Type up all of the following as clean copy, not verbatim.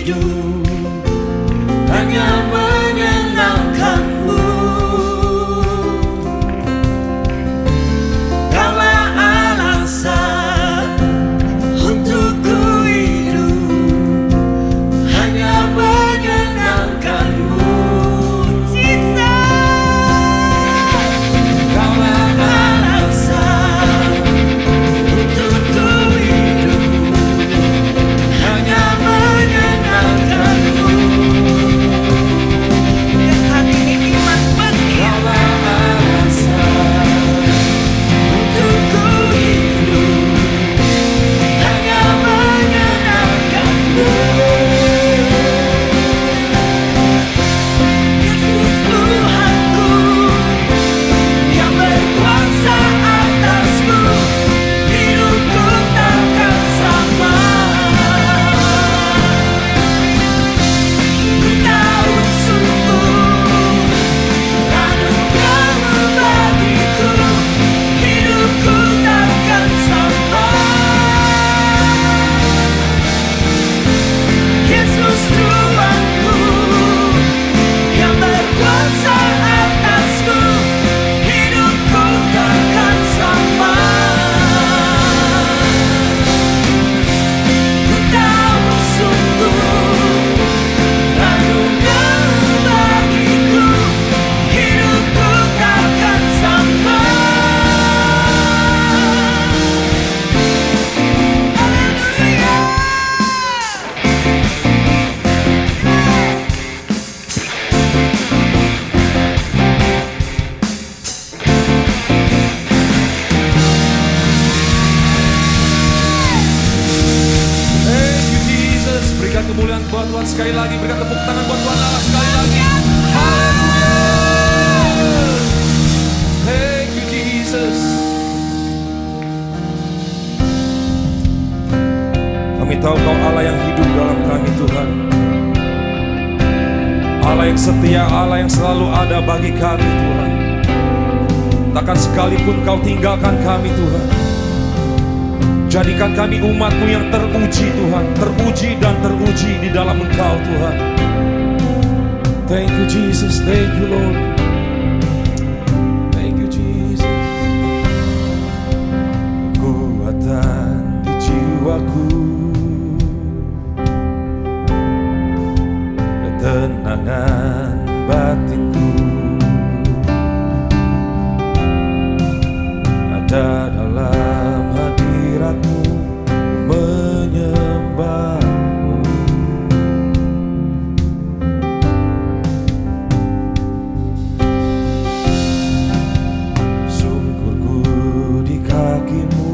hidup hanya menyenangkanmu. Kaulah alasan untuk ku hidup hanya menyenangkanmu. Kaulah alasan untuk ku hidup hanya menyenangkanmu. Saat ini iman pergi. Kaulah alasan untuk ku hidup hanya menyenangkanmu. Yesus Tuhanku yang berkuasa atasku, hidupku takkan sama. Ku tahu sungguh anugerah-Mu bagiku, hidupku takkan sama. Yesus Tuhanku yang berkuasa atasku, hidupku takkan sama. Ku tahu sungguh anugerah-Mu bagiku, hidupku takkan sama. Haleluya. Thank you Jesus. Berikan kemuliaan buat Tuhan sekali lagi. Berikan tepuk tangan buat Tuhan Allah sekali lagi. Haleluya. Thank you Jesus. Kami tahu Kau Allah yang hidup dalam kami Tuhan. Allah yang setia, Allah yang selalu ada bagi kami Tuhan. Takkan sekalipun Kau tinggalkan kami Tuhan. Jadikan kami umat-Mu yang teruji Tuhan, teruji dan teruji di dalam Engkau Tuhan. Thank you Jesus, thank you Lord. Thank you Jesus. Kekuatan di jiwaku, ketenangan batinku ada dalam hadirat-Mu, menyembah-Mu. Sungkurku di kaki-Mu,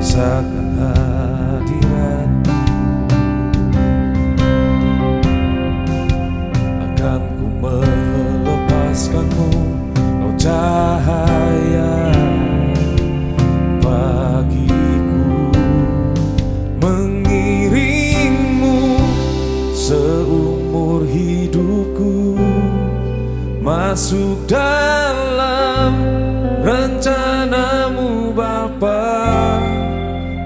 rasakan hadirat-Mu. Akan ku melepaskan-Mu, Kau cahaya bagiku, mengiring-Mu seumur hidupku, masuk dalam rencana-Mu Bapa.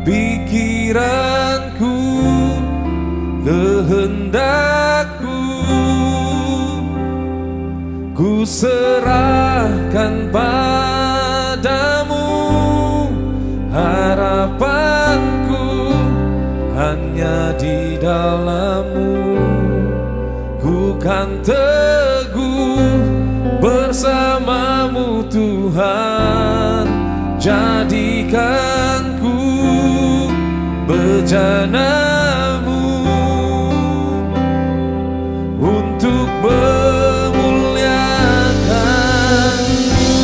Pikiranku, kehendakku, ku serahkan padamu. Harapanku hanya di dalam-Mu. Ku kan teguh bersama-Mu Tuhan. Jadikanku bejana-Mu untuk memuliakan-Mu.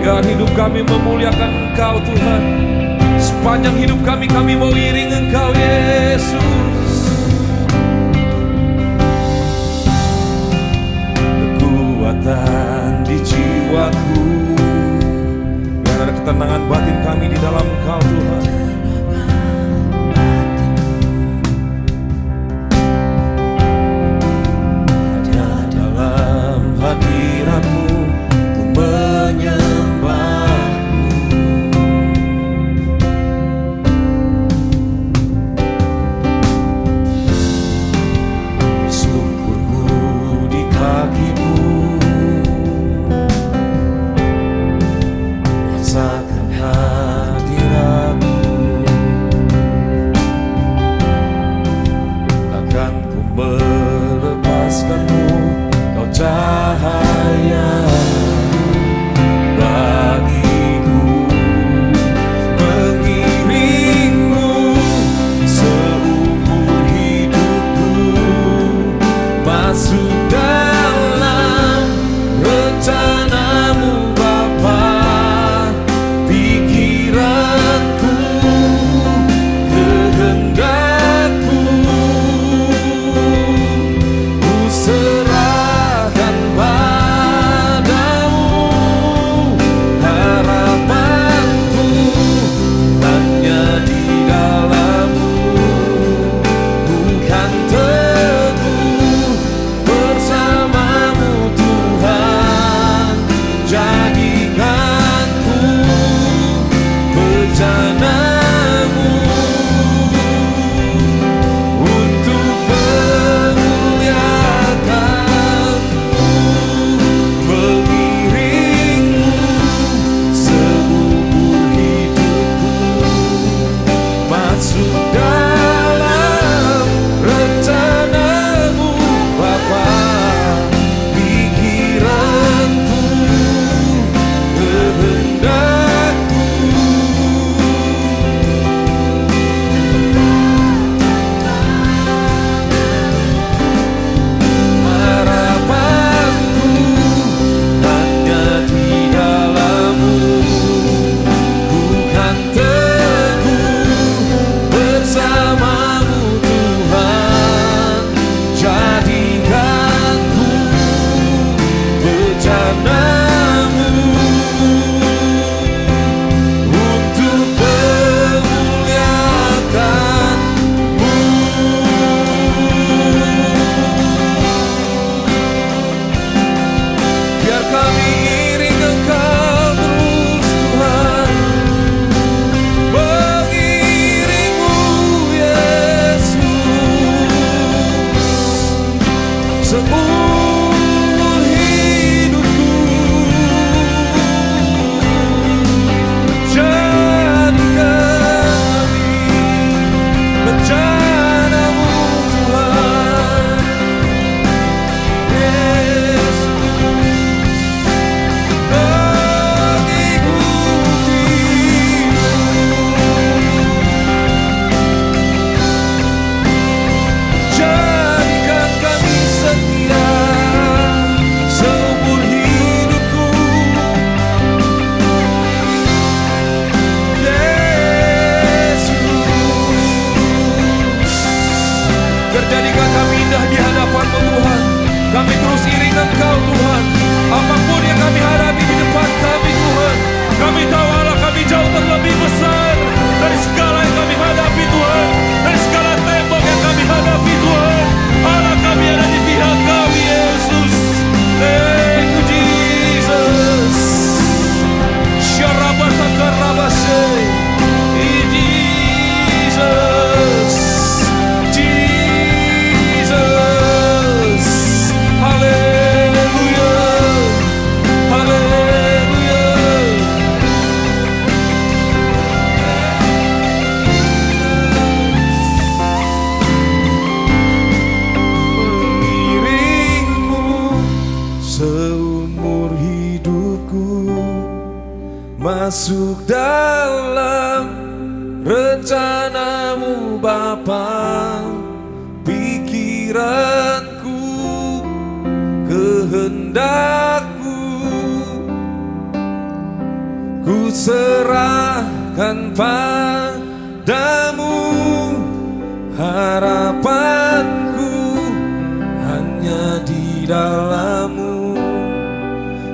Biar hidup kami memuliakan Engkau Tuhan. Sepanjang hidup kami mau iring Engkau Yesus. Kekuatan di jiwaku, biar ada ketenangan batin kami di dalam Engkau Tuhan. Hanya dalam hadirat-Mu ku menyembah-Mu. masuk dalam rencanamu Bapa. Pikiranku, kehendakku, ku serahkan padamu. Harapanku hanya di dalam-Mu.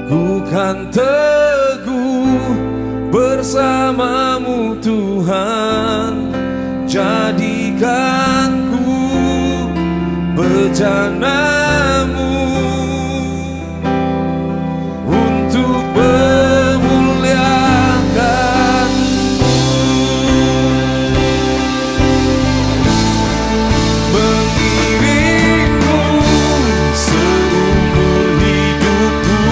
Ku kan teguh bersama-Mu Tuhan. Jadikanku bejana-Mu untuk memuliakan-Mu. Mengiringmu seumur hidupku,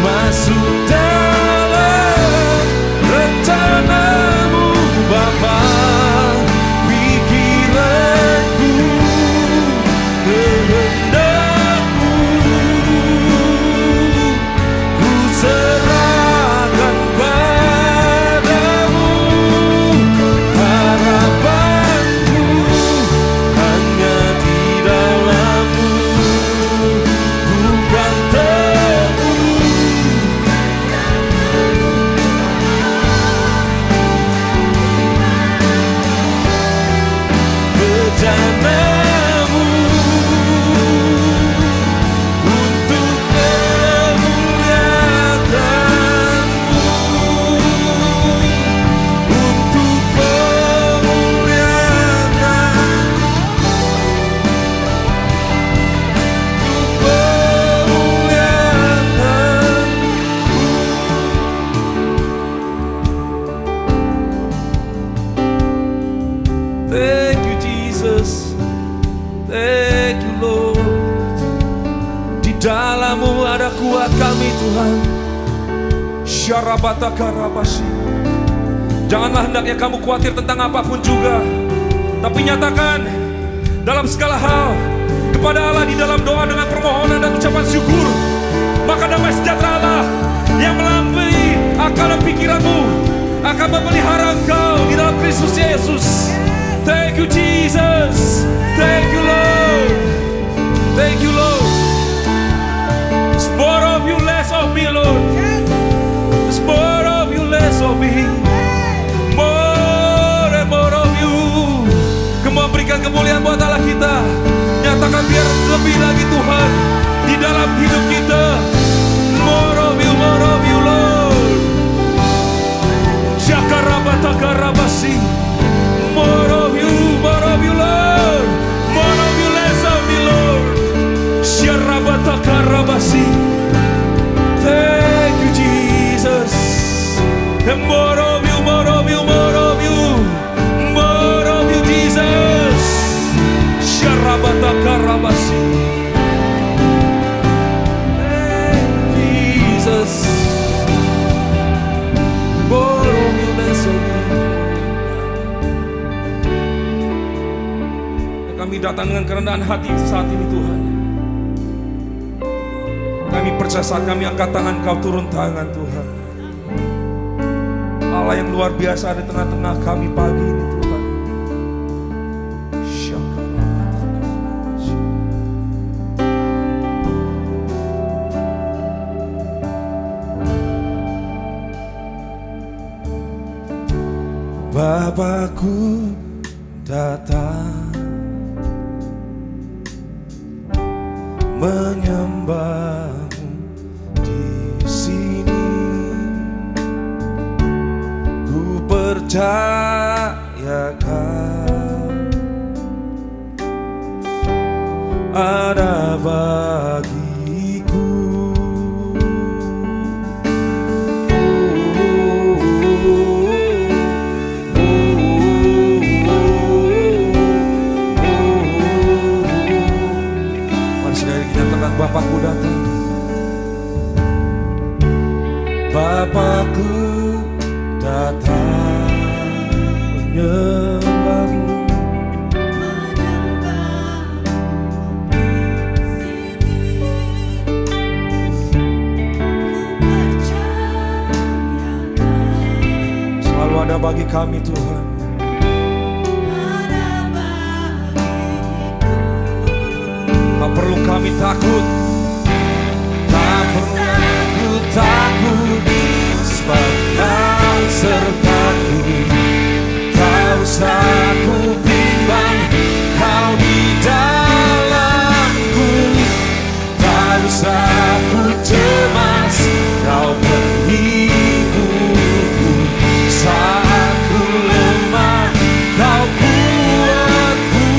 masuk dalam rencana-Mu Bapa. Pikiranku, kehendakku, ku serahkan padamu. Harapanku hanya di dalam-Mu. Ku kan teguh bejana-Mu untuk memuliakan-Mu, untuk memuliakan, untuk memuliakan. Thank you Jesus, thank you Lord. Di dalam-Mu ada kuat kami Tuhan. Syarabata karabasi. Janganlah hendaknya kamu khawatir tentang apapun juga, tapi nyatakan dalam segala hal kepada Allah di dalam doa dengan permohonan dan ucapan syukur. Maka damai sejahtera Allah yang melampaui akal dan pikiranmu akan memelihara engkau di dalam Kristus Yesus. Thank you Jesus, thank you Lord, thank you Lord. It's more of you, less of me Lord. It's more of you, less of me. More and more of you. Kamu berikan kemuliaan buat Allah kita. Nyatakan biar lebih lagi Tuhan di dalam hidup kita. More of you Lord. Syakarabata karabasi. More of you Lord. More of you, less of me Lord. Syarabata karabasi. Thank you Jesus. And more of you, more of you, more of you. More of you Jesus. Syarabata karabasi. Thank you Jesus. More of you, less of me. Kami datang dengan kerendahan hati saat ini Tuhan. Kami percaya saat kami angkat tangan Kau turun tangan Tuhan. Allah yang luar biasa ada tengah-tengah kami pagi ini Tuhan. Bapakku datang menyembah-Mu di sini. Ku percaya Kau ada bagiku. Bapakku datang, Bapakku datang menyembah-Mu. ada bagi kami Tuhan. Tak perlu kami takut, tak pernah ku takut, sebab Kau sertaku. Tak usah ku bimbang, Kau di dalamku. Tak usah ku cemas, Kau penghiburku. Saat ku lemah, Kau kuatku.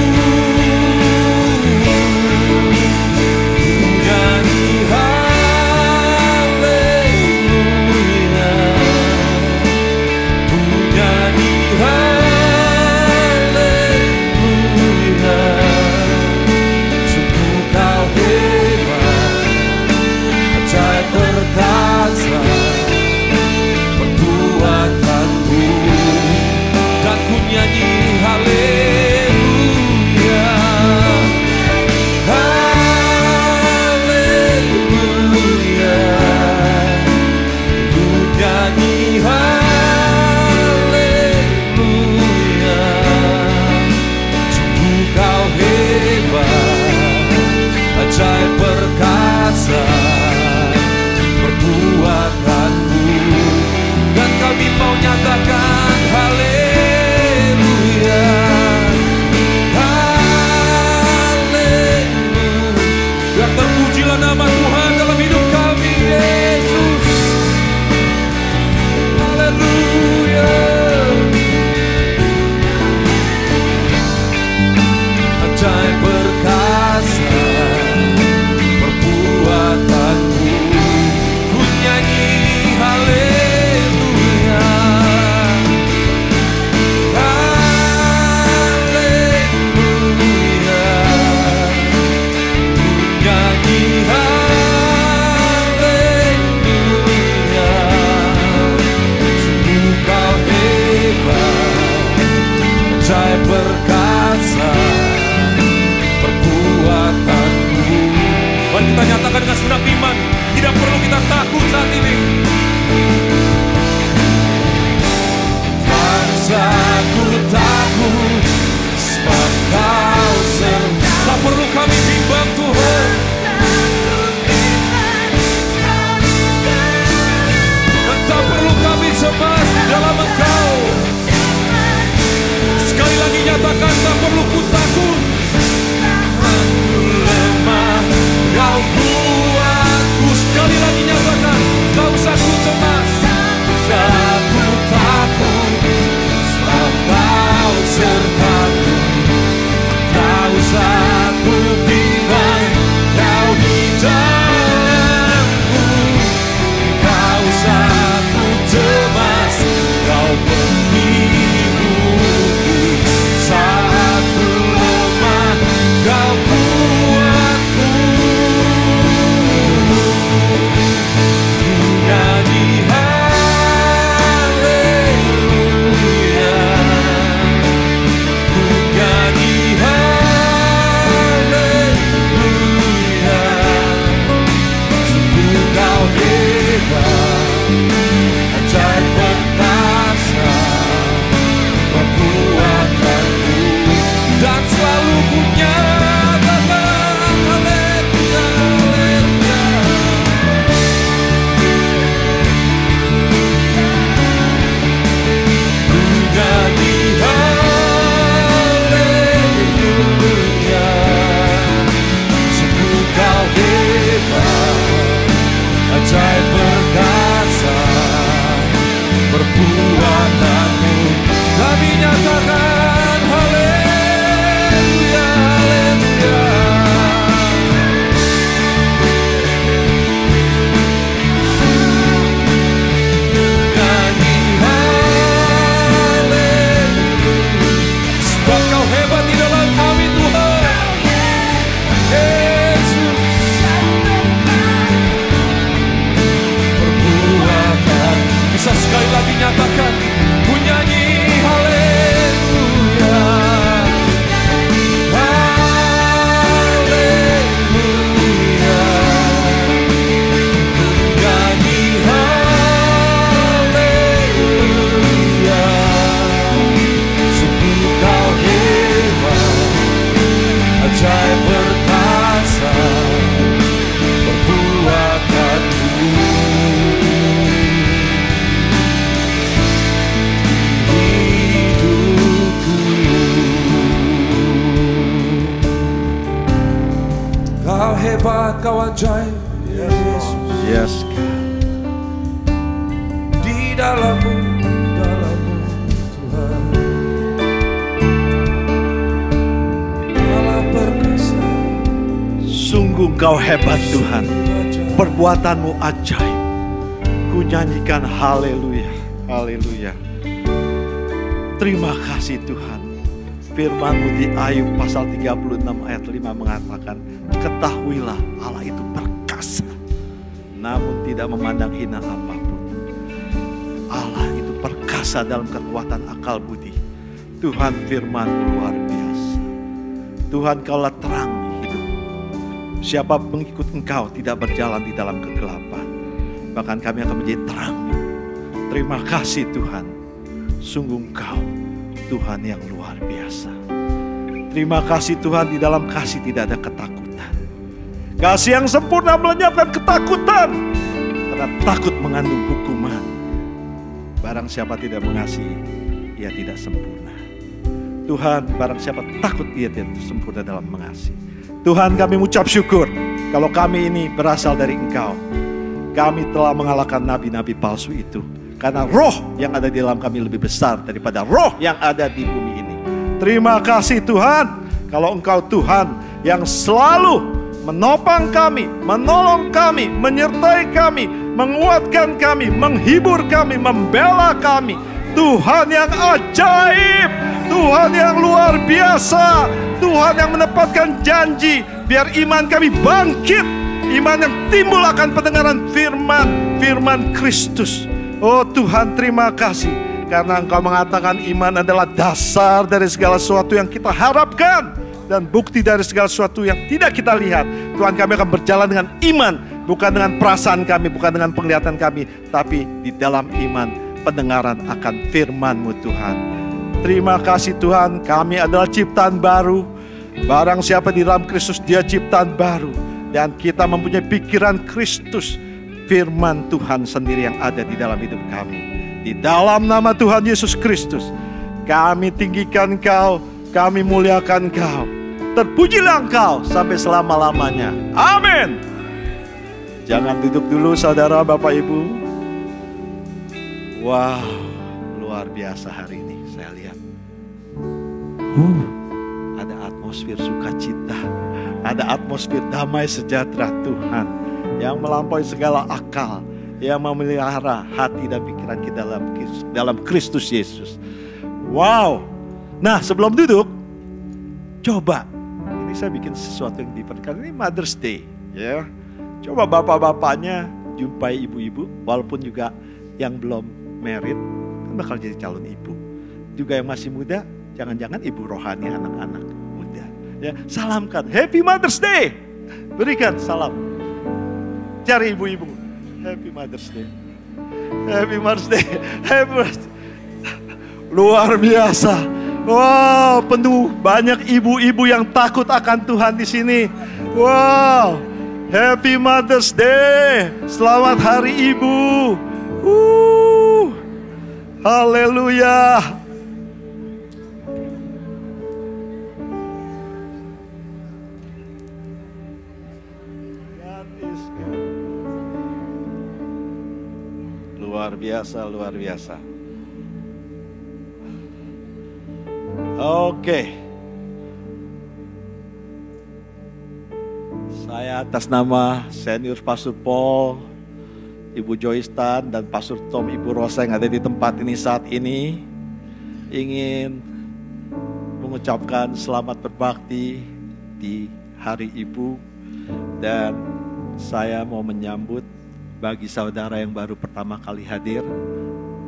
Engkau ajaib, ya Yesus. Yes, God. Di dalam-Mu Tuhan. Allah perkasa. Sungguh Engkau hebat Tuhan. Perbuatan-Mu ajaib. Ku nyanyikan haleluya, haleluya. Terima kasih Tuhan. Firman-Mu di Ayub pasal 36 ayat 5 mengatakan, ketahuilah Allah itu perkasa, namun tidak memandang hina apapun. Allah itu perkasa dalam kekuatan akal budi. Tuhan, firman-Mu luar biasa. Tuhan, Kaulah terang hidup. Siapa mengikut Engkau tidak berjalan di dalam kegelapan. Bahkan kami akan menjadi terang. Terima kasih Tuhan. Sungguh Engkau Tuhan yang luar biasa. Terima kasih Tuhan, di dalam kasih tidak ada ketakutan. Kasih yang sempurna melenyapkan ketakutan. Karena takut mengandung hukuman. Barang siapa tidak mengasihi, ia tidak sempurna. Tuhan, barang siapa takut, ia tidak sempurna dalam mengasihi. Tuhan, kami mengucap syukur kalau kami ini berasal dari Engkau. Kami telah mengalahkan nabi-nabi palsu itu. Karena roh yang ada di dalam kami lebih besar daripada roh yang ada di bumi ini. Terima kasih Tuhan. Kalau Engkau Tuhan yang selalu menopang kami, menolong kami, menyertai kami, menguatkan kami, menghibur kami, membela kami. Tuhan yang ajaib. Tuhan yang luar biasa. Tuhan yang menepatkan janji. Biar iman kami bangkit. Iman yang timbul akan pendengaran firman Kristus. Oh Tuhan, terima kasih. Karena Engkau mengatakan iman adalah dasar dari segala sesuatu yang kita harapkan. Dan bukti dari segala sesuatu yang tidak kita lihat. Tuhan, kami akan berjalan dengan iman. Bukan dengan perasaan kami, bukan dengan penglihatan kami. Tapi di dalam iman, pendengaran akan firman-Mu Tuhan. Terima kasih Tuhan, kami adalah ciptaan baru. Barang siapa di dalam Kristus, dia ciptaan baru. Dan kita mempunyai pikiran Kristus. Firman Tuhan sendiri yang ada di dalam hidup kami. Di dalam nama Tuhan Yesus Kristus, kami tinggikan Engkau, kami muliakan Engkau. Terpujilah Engkau sampai selama-lamanya. Amin. Jangan duduk dulu saudara, Bapak Ibu. Wow, luar biasa hari ini saya lihat. Ada atmosfer sukacita. Ada atmosfer damai sejahtera Tuhan yang melampaui segala akal, yang memelihara hati dan pikiran kita dalam Kristus Yesus. Wow. Nah, sebelum duduk, coba ini saya bikin sesuatu yang different. Karena ini Mother's Day, ya. Coba bapak-bapaknya jumpai ibu-ibu, walaupun juga yang belum married kan bakal jadi calon ibu. Juga yang masih muda, jangan-jangan ibu rohani anak-anak. Ya, salamkan, Happy Mother's Day. Berikan salam. Cari ibu-ibu. Happy Mother's Day. Happy Mother's Day. Happy Mother's Day. Luar biasa. Wow, penuh banyak ibu-ibu yang takut akan Tuhan di sini. Wow, Happy Mother's Day. Selamat Hari Ibu. Haleluya. Luar biasa, luar biasa. Oke. Saya atas nama Senior Pastor Paul, Ibu Joyce Tan, dan Pastor Tom, Ibu Rosa yang ada di tempat ini saat ini, ingin mengucapkan selamat berbakti di Hari Ibu. Dan saya mau menyambut bagi saudara yang baru pertama kali hadir,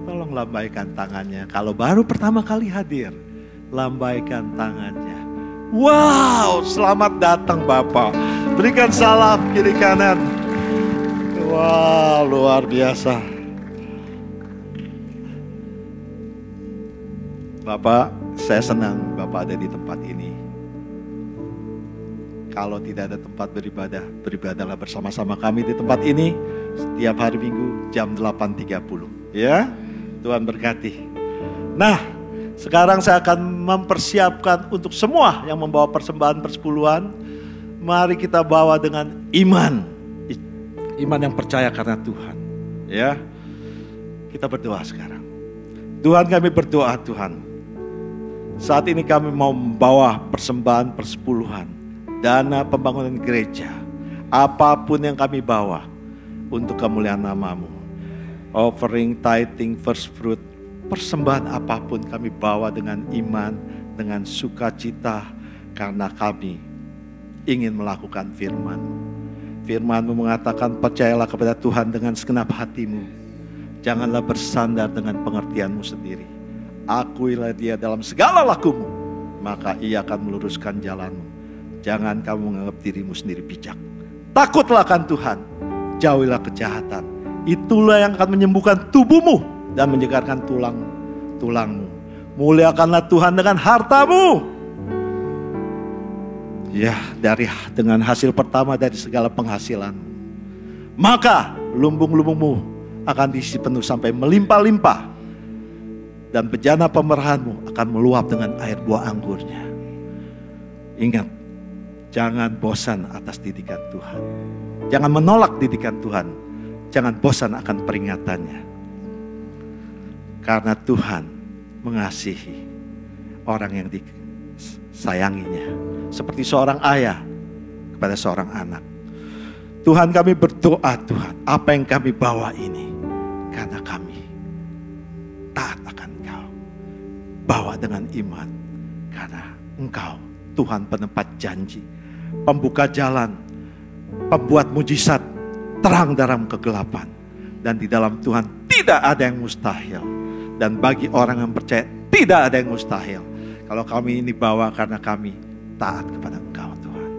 tolong lambaikan tangannya. Kalau baru pertama kali hadir, lambaikan tangannya. Wow, selamat datang Bapak. Berikan salam kiri kanan. Wow, luar biasa. Bapak, saya senang Bapak ada di tempat ini. Kalau tidak ada tempat beribadah, beribadahlah bersama-sama kami di tempat ini setiap hari Minggu jam 8.30. Ya, Tuhan berkati. Nah, sekarang saya akan mempersiapkan untuk semua yang membawa persembahan persepuluhan, Mari kita bawa dengan iman. Iman yang percaya karena Tuhan. Ya, kita berdoa sekarang. Tuhan, kami berdoa Tuhan. Saat ini kami mau membawa persembahan persepuluhan, dana pembangunan gereja, apapun yang kami bawa untuk kemuliaan nama-Mu. Offering, tithing, first fruit, persembahan apapun kami bawa dengan iman, dengan sukacita, karena kami ingin melakukan firman-Mu. Firman-Mu mengatakan, percayalah kepada Tuhan dengan segenap hatimu. Janganlah bersandar dengan pengertianmu sendiri. Akuilah dia dalam segala lakumu, maka ia akan meluruskan jalanmu. Jangan kamu menganggap dirimu sendiri bijak. Takutlah akan Tuhan, jauhilah kejahatan. Itulah yang akan menyembuhkan tubuhmu dan menyegarkan tulangmu. Muliakanlah Tuhan dengan hartamu. Ya, dengan hasil pertama dari segala penghasilan. Maka lumbung-lumbungmu akan diisi penuh sampai melimpah-limpah. Dan bejana pemerahanmu akan meluap dengan air buah anggurnya. Ingat, jangan bosan atas didikan Tuhan. Jangan menolak didikan Tuhan. Jangan bosan akan peringatannya. Karena Tuhan mengasihi orang yang disayanginya. Seperti seorang ayah kepada seorang anak. Tuhan, kami berdoa Tuhan, apa yang kami bawa ini, karena kami taat akan Engkau. Bawa dengan iman, karena Engkau Tuhan penempat janji, pembuka jalan, pembuat mujizat, terang dalam kegelapan. Dan di dalam Tuhan tidak ada yang mustahil. Dan bagi orang yang percaya tidak ada yang mustahil. Kalau kami ini bawa karena kami taat kepada Engkau Tuhan.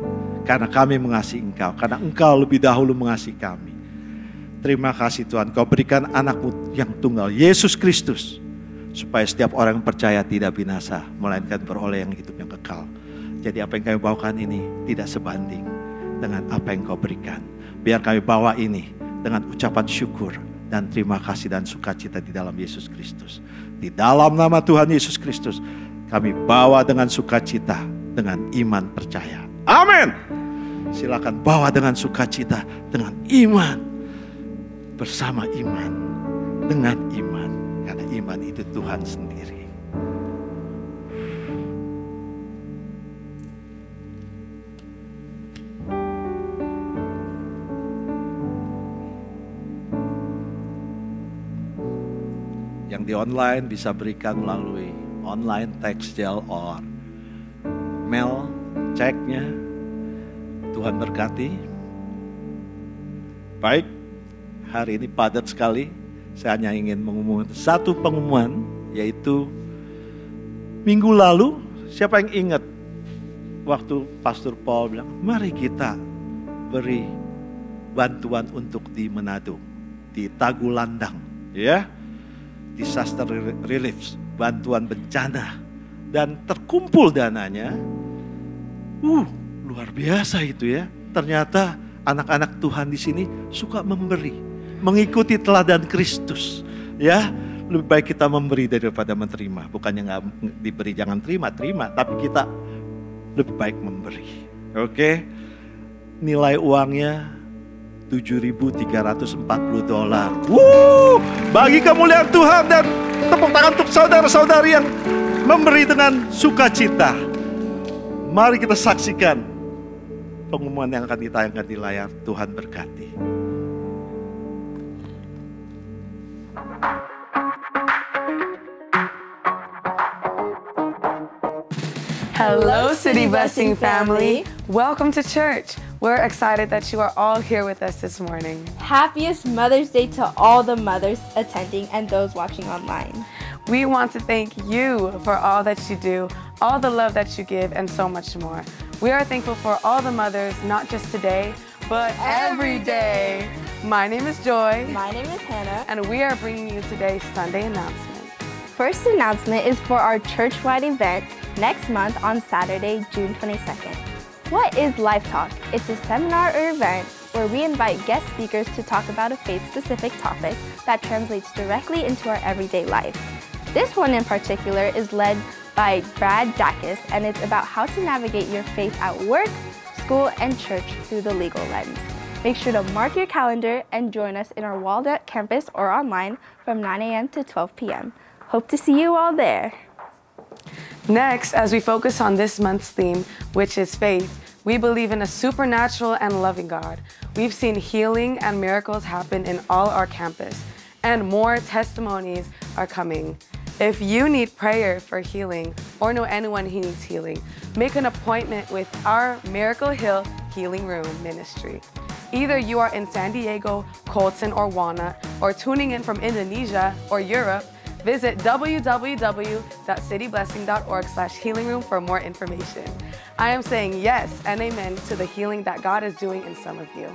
Karena kami mengasihi Engkau, karena Engkau lebih dahulu mengasihi kami. Terima kasih Tuhan, Kau berikan anak-Mu yang tunggal, Yesus Kristus, supaya setiap orang yang percaya tidak binasa, melainkan beroleh yang hidup yang kekal. Jadi apa yang kami bawakan ini tidak sebanding dengan apa yang Kau berikan. Biar kami bawa ini dengan ucapan syukur dan terima kasih dan sukacita di dalam Yesus Kristus. Di dalam nama Tuhan Yesus Kristus, kami bawa dengan sukacita, dengan iman percaya. Amin. Silakan bawa dengan sukacita, dengan iman. Bersama iman, dengan iman. Karena iman itu Tuhan sendiri. Yang di online bisa berikan melalui online Textgel or mail, ceknya. Tuhan berkati. Baik, hari ini padat sekali. Saya hanya ingin mengumumkan satu pengumuman, yaitu minggu lalu, siapa yang ingat waktu Pastor Paul bilang, mari kita beri bantuan untuk di Manado, di Tagulandang, ya, disaster relief, bantuan bencana, dan terkumpul dananya, luar biasa itu ya. Ternyata anak-anak Tuhan di sini suka memberi. Mengikuti teladan Kristus, ya. Lebih baik kita memberi daripada menerima. Bukannya nggak diberi jangan terima, tapi kita lebih baik memberi. Oke, nilai uangnya $7.340. Bagi kemuliaan Tuhan dan tepuk tangan untuk saudara-saudari yang memberi dengan sukacita. Mari kita saksikan pengumuman yang akan ditayangkan di layar. Tuhan berkati. Hello, City Blessing family. Welcome to church. We're excited that you are all here with us this morning. Happiest Mother's Day to all the mothers attending and those watching online. We want to thank you for all that you do, all the love that you give, and so much more. We are thankful for all the mothers, not just today, but every day. My name is Joy. My name is Hannah. And we are bringing you today's Sunday announcement. First announcement is for our church-wide event next month on Saturday, June 22nd. What is Life Talk? It's a seminar or event where we invite guest speakers to talk about a faith-specific topic that translates directly into our everyday life. This one in particular is led by Brad Dacus, and it's about how to navigate your faith at work, school and church through the legal lens. Make sure to mark your calendar and join us in our Walnut campus or online from 9 a.m. to 12 p.m. Hope to see you all there. Next, as we focus on this month's theme, which is faith, we believe in a supernatural and loving God. We've seen healing and miracles happen in all our campus, and more testimonies are coming. If you need prayer for healing or know anyone who needs healing, make an appointment with our Miracle Hill Healing Room Ministry. Either you are in San Diego, Colton, or Walnut, or tuning in from Indonesia or Europe, visit www.cityblessing.org/healingroom for more information. I am saying yes and amen to the healing that God is doing in some of you.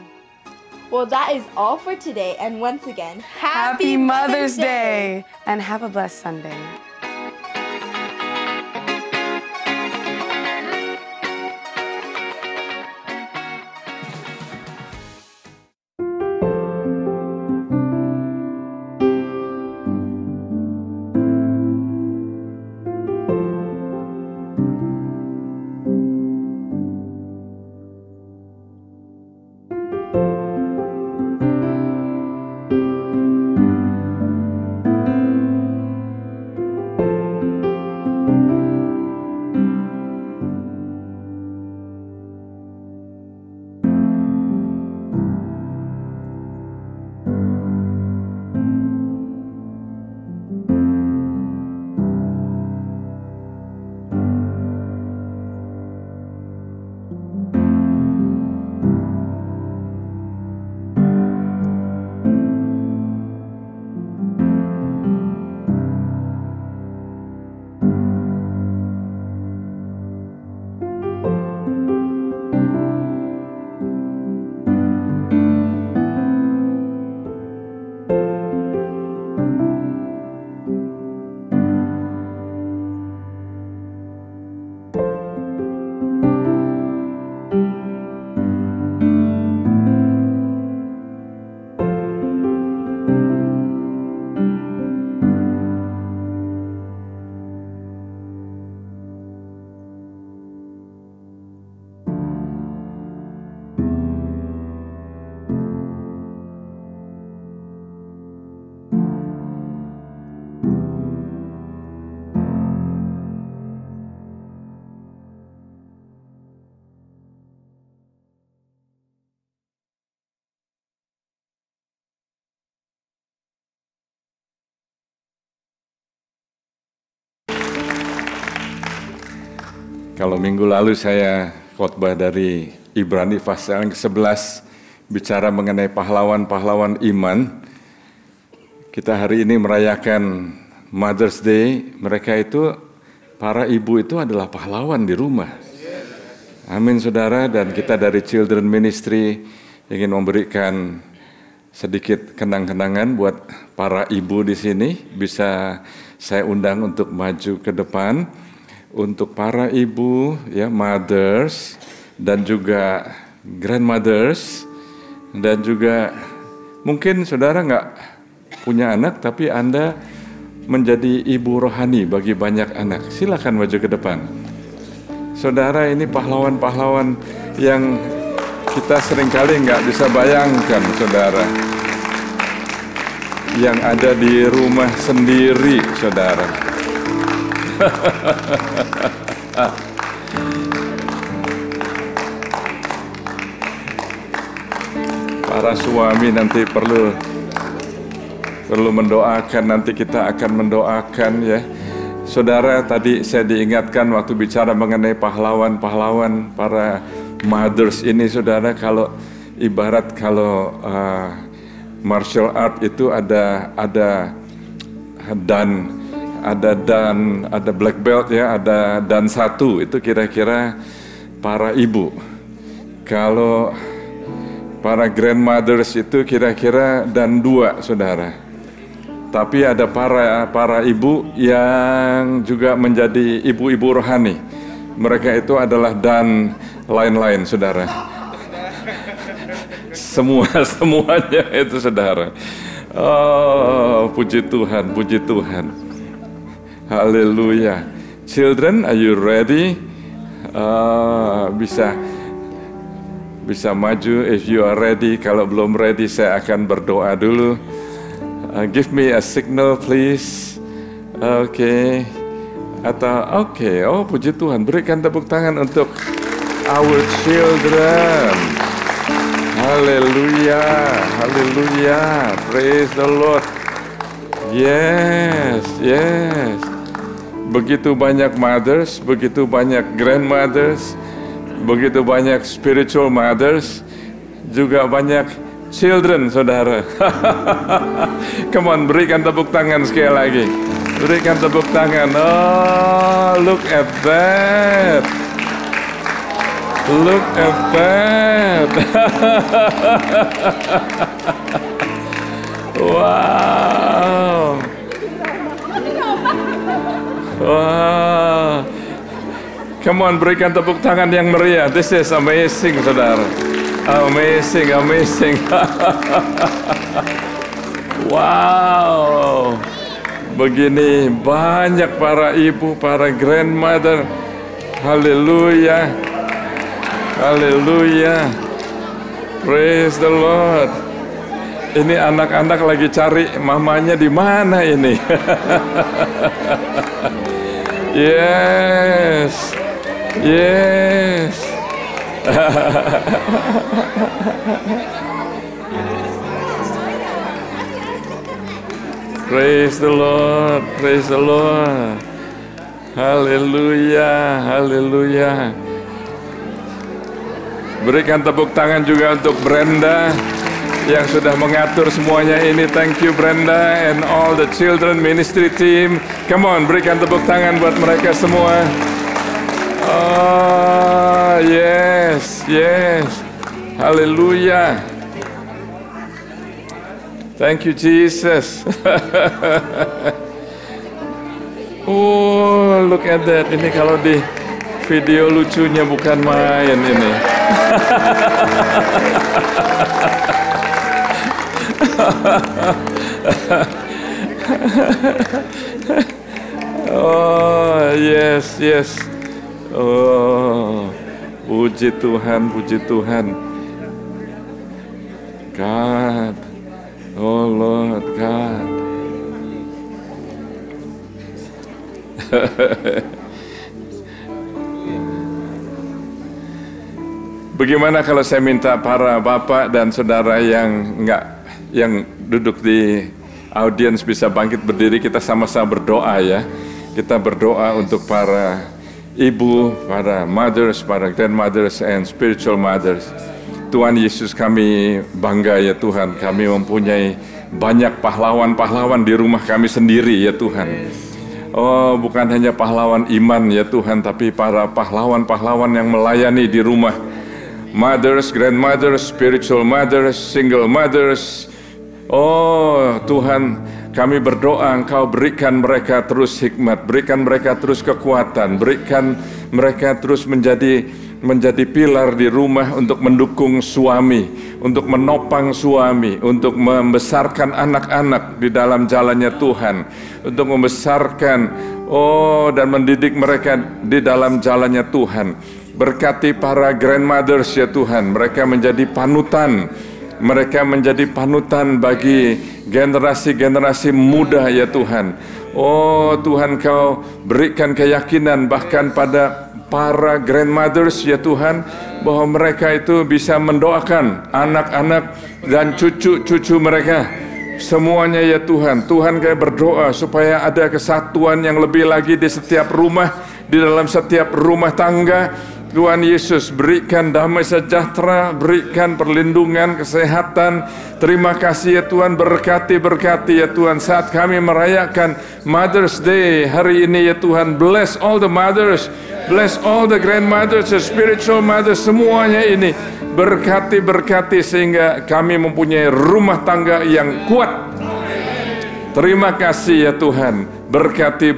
Well, that is all for today. And once again, Happy Mother's Day and have a blessed Sunday. Kalau minggu lalu saya khotbah dari Ibrani pasal yang ke-11 bicara mengenai pahlawan-pahlawan iman. Kita hari ini merayakan Mother's Day. Mereka itu, para ibu itu adalah pahlawan di rumah. Amin saudara, dan kita dari Children Ministry ingin memberikan sedikit kenang-kenangan buat para ibu di sini. Bisa saya undang untuk maju ke depan. Untuk para ibu, ya, mothers, dan juga grandmothers, dan juga mungkin saudara nggak punya anak, tapi Anda menjadi ibu rohani bagi banyak anak. Silakan maju ke depan. Saudara, ini pahlawan-pahlawan yang kita seringkali nggak bisa bayangkan, saudara. Yang ada di rumah sendiri, saudara. Para suami nanti perlu mendoakan, nanti kita akan mendoakan, ya. Saudara, tadi saya diingatkan waktu bicara mengenai pahlawan-pahlawan para mothers ini, saudara, kalau ibarat kalau martial art itu ada black belt, ya, ada dan 1, itu kira-kira para ibu. Kalau para grandmothers itu kira-kira dan 2, saudara. Tapi ada para ibu yang juga menjadi ibu-ibu rohani. Mereka itu adalah dan lain-lain, saudara. Semuanya itu, saudara. Oh, puji Tuhan, puji Tuhan. Haleluya. Children, are you ready? Bisa bisa maju if you are ready. Kalau belum ready, saya akan berdoa dulu. Give me a signal please. Oke. Atau oke. Oh, puji Tuhan. Berikan tepuk tangan untuk our children. Haleluya. Haleluya. Praise the Lord. Yes, yes. Begitu banyak mothers, begitu banyak grandmothers, begitu banyak spiritual mothers, juga banyak children, saudara. Come on, berikan tepuk tangan sekali lagi. Berikan tepuk tangan. Oh, look at that. Look at that. Wow. Wow. Come on, berikan tepuk tangan yang meriah. This is amazing, saudara. Amazing, amazing. Wow. Begini banyak para ibu, para grandmother. Haleluya. Haleluya. Praise the Lord. Ini anak-anak lagi cari mamanya di mana ini. Yes. Yes. Praise the Lord. Praise the Lord. Haleluya. Haleluya. Berikan tepuk tangan juga untuk Brenda yang sudah mengatur semuanya ini. Thank you Brenda and all the children ministry team. Come on, berikan tepuk tangan buat mereka semua. Oh, yes, yes. Haleluya. Thank you Jesus. Oh, look at that. Ini kalau di video lucunya bukan main ini. Oh, yes, yes. Oh, puji Tuhan, puji Tuhan. God, oh Lord God. Bagaimana kalau saya minta para bapak dan saudara yang duduk di audiens bisa bangkit berdiri, kita sama-sama berdoa ya. Kita berdoa untuk para ibu, para mothers, para grandmothers and spiritual mothers. Tuhan Yesus, kami bangga ya Tuhan, kami mempunyai banyak pahlawan-pahlawan di rumah kami sendiri ya Tuhan. Oh, bukan hanya pahlawan iman ya Tuhan, tapi para pahlawan-pahlawan yang melayani di rumah. Mothers, grandmothers, spiritual mothers, single mothers. Oh Tuhan, kami berdoa Engkau berikan mereka terus hikmat, berikan mereka terus kekuatan, berikan mereka terus menjadi pilar di rumah untuk mendukung suami, untuk menopang suami, untuk membesarkan anak-anak di dalam jalannya Tuhan, untuk membesarkan dan mendidik mereka di dalam jalannya Tuhan. Berkati para grandmothers ya Tuhan, mereka menjadi panutan. Mereka menjadi panutan bagi generasi-generasi muda ya Tuhan. Oh Tuhan, Kau berikan keyakinan bahkan pada para grandmothers ya Tuhan, bahwa mereka itu bisa mendoakan anak-anak dan cucu-cucu mereka. Semuanya ya Tuhan. Tuhan kami berdoa supaya ada kesatuan yang lebih lagi di setiap rumah, di dalam setiap rumah tangga. Tuhan Yesus, berikan damai sejahtera, berikan perlindungan, kesehatan. Terima kasih ya Tuhan, berkati ya Tuhan. Saat kami merayakan Mother's Day hari ini ya Tuhan, bless all the mothers, bless all the grandmothers, the spiritual mothers, semuanya ini. Berkati sehingga kami mempunyai rumah tangga yang kuat. Terima kasih ya Tuhan, berkati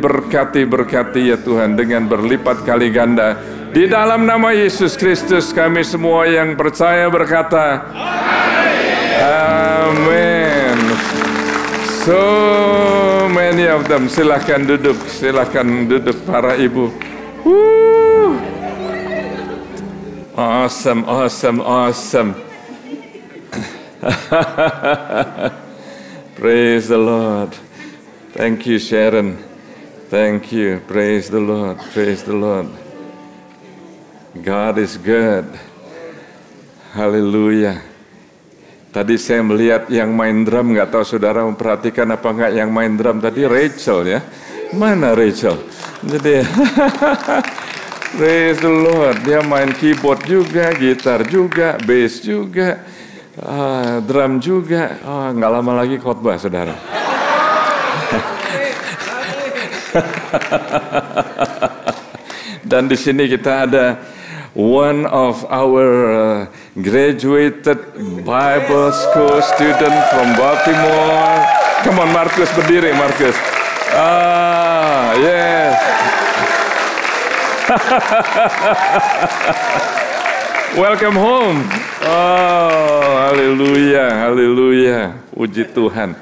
ya Tuhan dengan berlipat kali ganda. Di dalam nama Yesus Kristus kami semua yang percaya berkata amin. So many of them. Silakan duduk para ibu. Awesome, awesome, awesome. Praise the Lord. Thank you, Sharon. Thank you. Praise the Lord. Praise the Lord. God is good. Haleluya. Tadi saya melihat yang main drum, nggak tahu saudara memperhatikan apa nggak yang main drum tadi, Rachel ya. Mana Rachel? Jadi praise the Lord. Dia main keyboard juga, gitar juga, bass juga, drum juga. Nggak lama lagi khotbah saudara. Dan di sini kita ada one of our graduated Bible school student from Baltimore. Come on Marcus, berdiri Marcus. Yes. Welcome home. Oh, haleluya, haleluya. Puji Tuhan.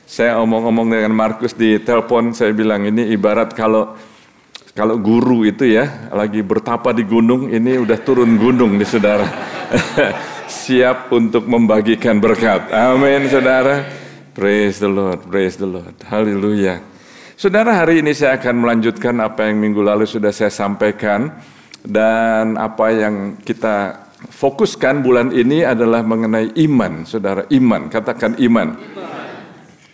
Saya omong-omong dengan Markus di telepon, saya bilang ini ibarat kalau guru itu ya lagi bertapa di gunung, ini udah turun gunung nih saudara. Siap untuk membagikan berkat. Amin saudara. Praise the Lord, praise the Lord. Haleluya. Saudara, hari ini saya akan melanjutkan apa yang minggu lalu sudah saya sampaikan. Dan apa yang kita fokuskan bulan ini adalah mengenai iman. Saudara, iman, katakan iman.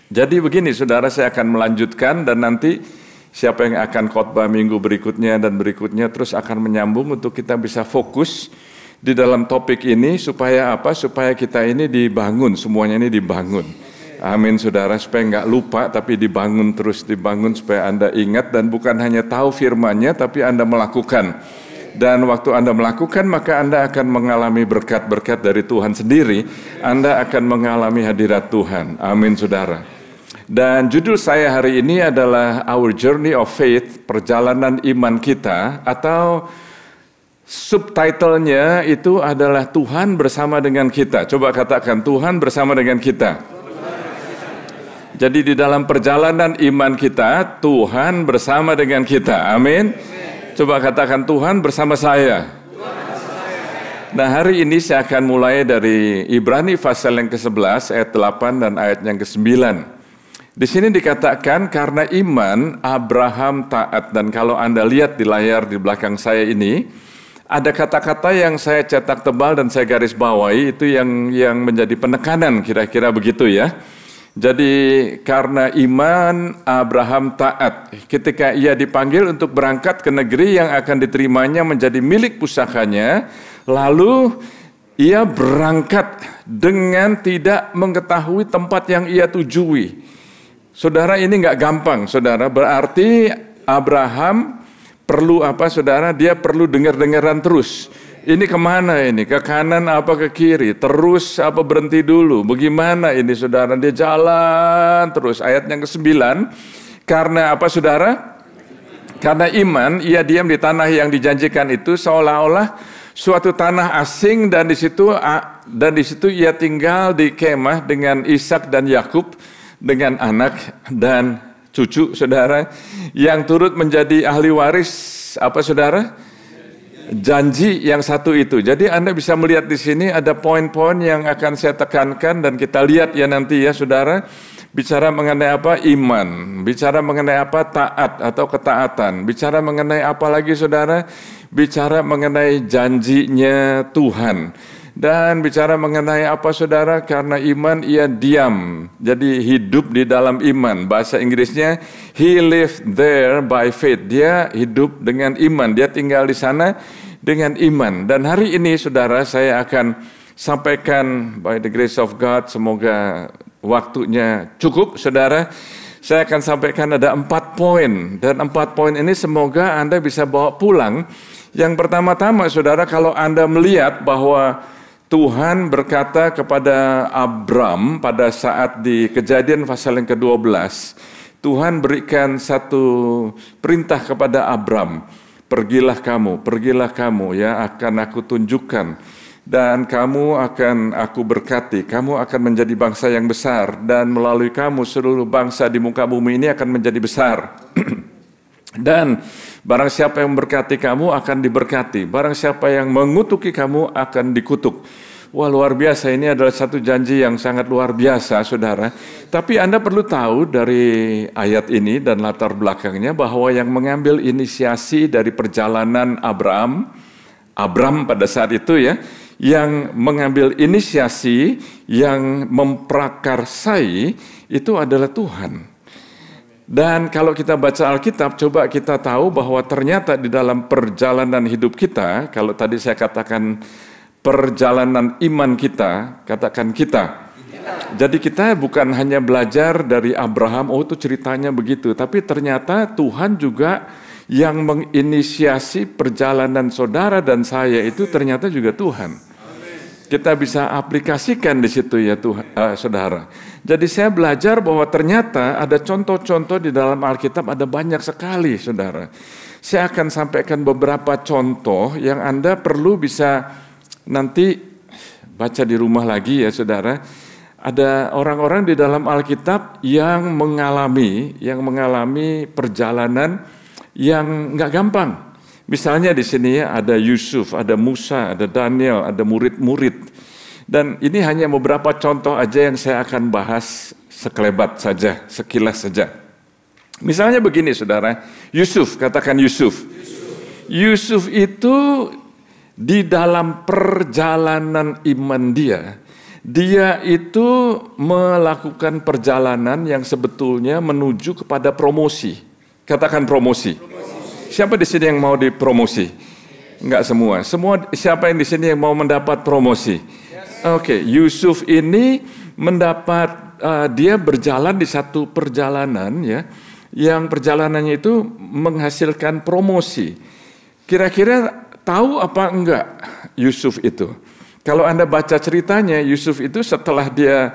Jadi begini saudara, saya akan melanjutkan dan nanti siapa yang akan khotbah minggu berikutnya dan berikutnya terus akan menyambung untuk kita bisa fokus di dalam topik ini. Supaya apa? Supaya kita ini dibangun, semuanya ini dibangun. Amin saudara, supaya nggak lupa tapi dibangun terus, dibangun supaya Anda ingat dan bukan hanya tahu firman-Nya tapi Anda melakukan. Dan waktu Anda melakukan maka Anda akan mengalami berkat-berkat dari Tuhan sendiri. Anda akan mengalami hadirat Tuhan. Amin saudara. Dan judul saya hari ini adalah Our Journey of Faith, perjalanan iman kita, atau subtitlenya itu adalah Tuhan bersama dengan kita. Coba katakan Tuhan bersama dengan kita. Jadi di dalam perjalanan iman kita, Tuhan bersama dengan kita. Amin. Coba katakan Tuhan bersama saya. Nah hari ini saya akan mulai dari Ibrani pasal yang ke-11 ayat 8 dan ayat yang ke-9. Di sini dikatakan karena iman Abraham taat. Dan kalau Anda lihat di layar di belakang saya ini, ada kata-kata yang saya cetak tebal dan saya garis bawahi, itu yang menjadi penekanan kira-kira begitu ya. Jadi karena iman Abraham taat ketika ia dipanggil untuk berangkat ke negeri yang akan diterimanya menjadi milik pusakanya, lalu ia berangkat dengan tidak mengetahui tempat yang ia tujui. Saudara, ini nggak gampang saudara, berarti Abraham perlu apa saudara? Dia perlu dengar-dengaran terus. Ini kemana ini? Ke kanan apa ke kiri? Terus apa berhenti dulu? Bagaimana ini saudara? Dia jalan terus. Ayat yang ke-9. Karena apa saudara? Karena iman, ia diam di tanah yang dijanjikan itu seolah-olah suatu tanah asing dan di situ ia tinggal di kemah dengan Ishak dan Yakub dengan anak dan cucu saudara yang turut menjadi ahli waris apa saudara? Janji yang satu itu. Jadi Anda bisa melihat di sini ada poin-poin yang akan saya tekankan dan kita lihat ya nanti ya saudara. Bicara mengenai apa? Iman. Bicara mengenai apa? Taat atau ketaatan. Bicara mengenai apa lagi saudara? Bicara mengenai janjinya Tuhan. Dan bicara mengenai apa saudara? Karena iman ia diam. Jadi hidup di dalam iman. Bahasa Inggrisnya he lived there by faith. Dia hidup dengan iman. Dia tinggal di sana dengan iman. Dan hari ini saudara saya akan sampaikan by the grace of God. Semoga waktunya cukup saudara. Saya akan sampaikan ada 4 poin. Dan 4 poin ini semoga Anda bisa bawa pulang. Yang pertama-tama saudara, kalau Anda melihat bahwa Tuhan berkata kepada Abram pada saat di Kejadian pasal yang ke-12, Tuhan berikan satu perintah kepada Abram, pergilah kamu ya, akan aku tunjukkan dan kamu akan aku berkati, kamu akan menjadi bangsa yang besar dan melalui kamu seluruh bangsa di muka bumi ini akan menjadi besar. Dan barang siapa yang memberkati kamu akan diberkati. Barang siapa yang mengutuki kamu akan dikutuk. Wah, luar biasa, ini adalah satu janji yang sangat luar biasa, saudara. Tapi Anda perlu tahu dari ayat ini dan latar belakangnya bahwa yang mengambil inisiasi dari perjalanan Abram pada saat itu ya, yang mengambil inisiasi, yang memprakarsai itu adalah Tuhan. Dan kalau kita baca Alkitab, coba kita tahu bahwa ternyata di dalam perjalanan hidup kita, kalau tadi saya katakan perjalanan iman kita, katakan kita. Jadi kita bukan hanya belajar dari Abraham, oh itu ceritanya begitu, tapi ternyata Tuhan juga yang menginisiasi perjalanan saudara dan saya itu ternyata juga Tuhan. Kita bisa aplikasikan di situ ya Tuhan, saudara. Jadi saya belajar bahwa ternyata ada contoh-contoh di dalam Alkitab, ada banyak sekali, saudara. Saya akan sampaikan beberapa contoh yang Anda perlu bisa nanti baca di rumah lagi ya, saudara. Ada orang-orang di dalam Alkitab yang mengalami perjalanan yang nggak gampang. Misalnya di sini ya, ada Yusuf, ada Musa, ada Daniel, ada murid-murid. Dan ini hanya beberapa contoh aja yang saya akan bahas sekelebat saja, sekilas saja. Misalnya begini, saudara. Yusuf, katakan Yusuf. Yusuf itu di dalam perjalanan iman dia itu melakukan perjalanan yang sebetulnya menuju kepada promosi. Katakan promosi. Siapa di sini yang mau dipromosi? Enggak semua. Siapa yang di sini yang mau mendapat promosi? Oke, Yusuf ini mendapat dia berjalan di satu perjalanan ya, yang perjalanannya itu menghasilkan promosi. Kira-kira tahu apa enggak Yusuf itu? Kalau Anda baca ceritanya, Yusuf itu setelah dia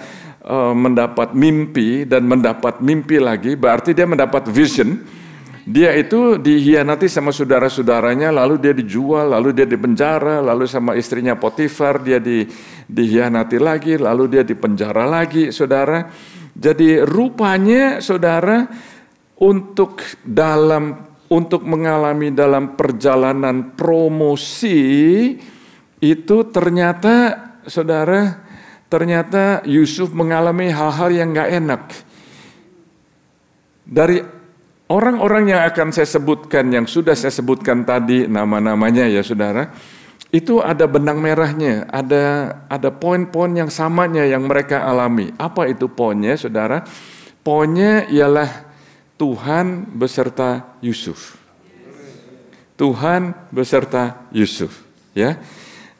mendapat mimpi dan mendapat mimpi lagi, berarti dia mendapat vision. Dia itu dihianati sama saudara-saudaranya, lalu dia dijual, lalu dia dipenjara, lalu sama istrinya Potifar dia dihianati lagi, lalu dia dipenjara lagi, saudara. Jadi rupanya, saudara, untuk mengalami dalam perjalanan promosi itu ternyata, saudara, ternyata Yusuf mengalami hal-hal yang gak enak. Dari orang-orang yang akan saya sebutkan, yang sudah saya sebutkan tadi nama-namanya ya saudara, itu ada benang merahnya, ada poin-poin yang samanya yang mereka alami. Apa itu poinnya saudara? Poinnya ialah Tuhan beserta Yusuf. Tuhan beserta Yusuf. Ya.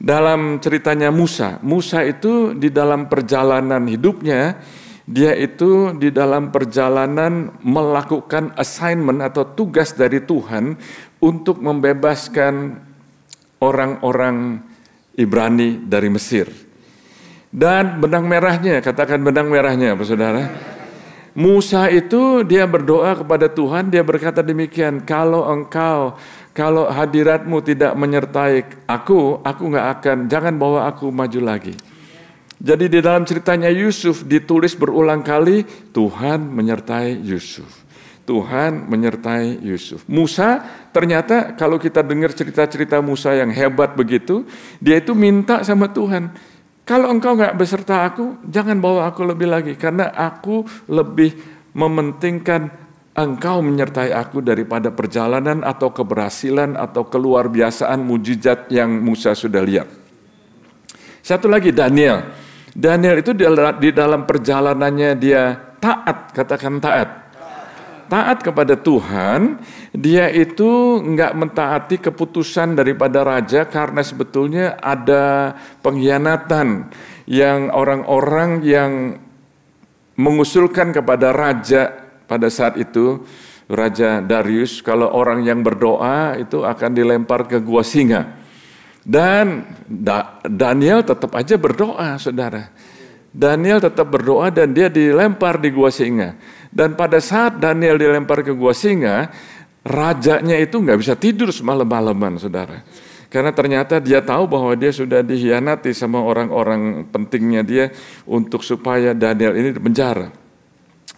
Dalam ceritanya Musa itu di dalam perjalanan hidupnya, dia itu di dalam perjalanan melakukan assignment atau tugas dari Tuhan untuk membebaskan orang-orang Ibrani dari Mesir. Dan benang merahnya, katakan benang merahnya apa saudara? Musa itu dia berdoa kepada Tuhan, dia berkata demikian, kalau hadiratmu tidak menyertai aku nggak akan, jangan bawa aku maju lagi. Jadi di dalam ceritanya Yusuf ditulis berulang kali, Tuhan menyertai Yusuf. Tuhan menyertai Yusuf. Musa ternyata kalau kita dengar cerita-cerita Musa yang hebat begitu, dia itu minta sama Tuhan, kalau engkau nggak beserta aku, jangan bawa aku lebih lagi, karena aku lebih mementingkan engkau menyertai aku daripada perjalanan atau keberhasilan atau keluar biasaan mujizat yang Musa sudah lihat. Satu lagi Daniel. Daniel itu di dalam perjalanannya dia taat, katakan taat. Taat kepada Tuhan, dia itu enggak mentaati keputusan daripada raja karena sebetulnya ada pengkhianatan yang orang-orang yang mengusulkan kepada raja pada saat itu, Raja Darius, kalau orang yang berdoa itu akan dilempar ke gua singa. Dan Daniel tetap aja berdoa, saudara. Daniel tetap berdoa dan dia dilempar di gua singa. Dan pada saat Daniel dilempar ke gua singa, rajanya itu nggak bisa tidur semalam-malaman, saudara. Karena ternyata dia tahu bahwa dia sudah dihianati sama orang-orang pentingnya dia untuk supaya Daniel ini dipenjara.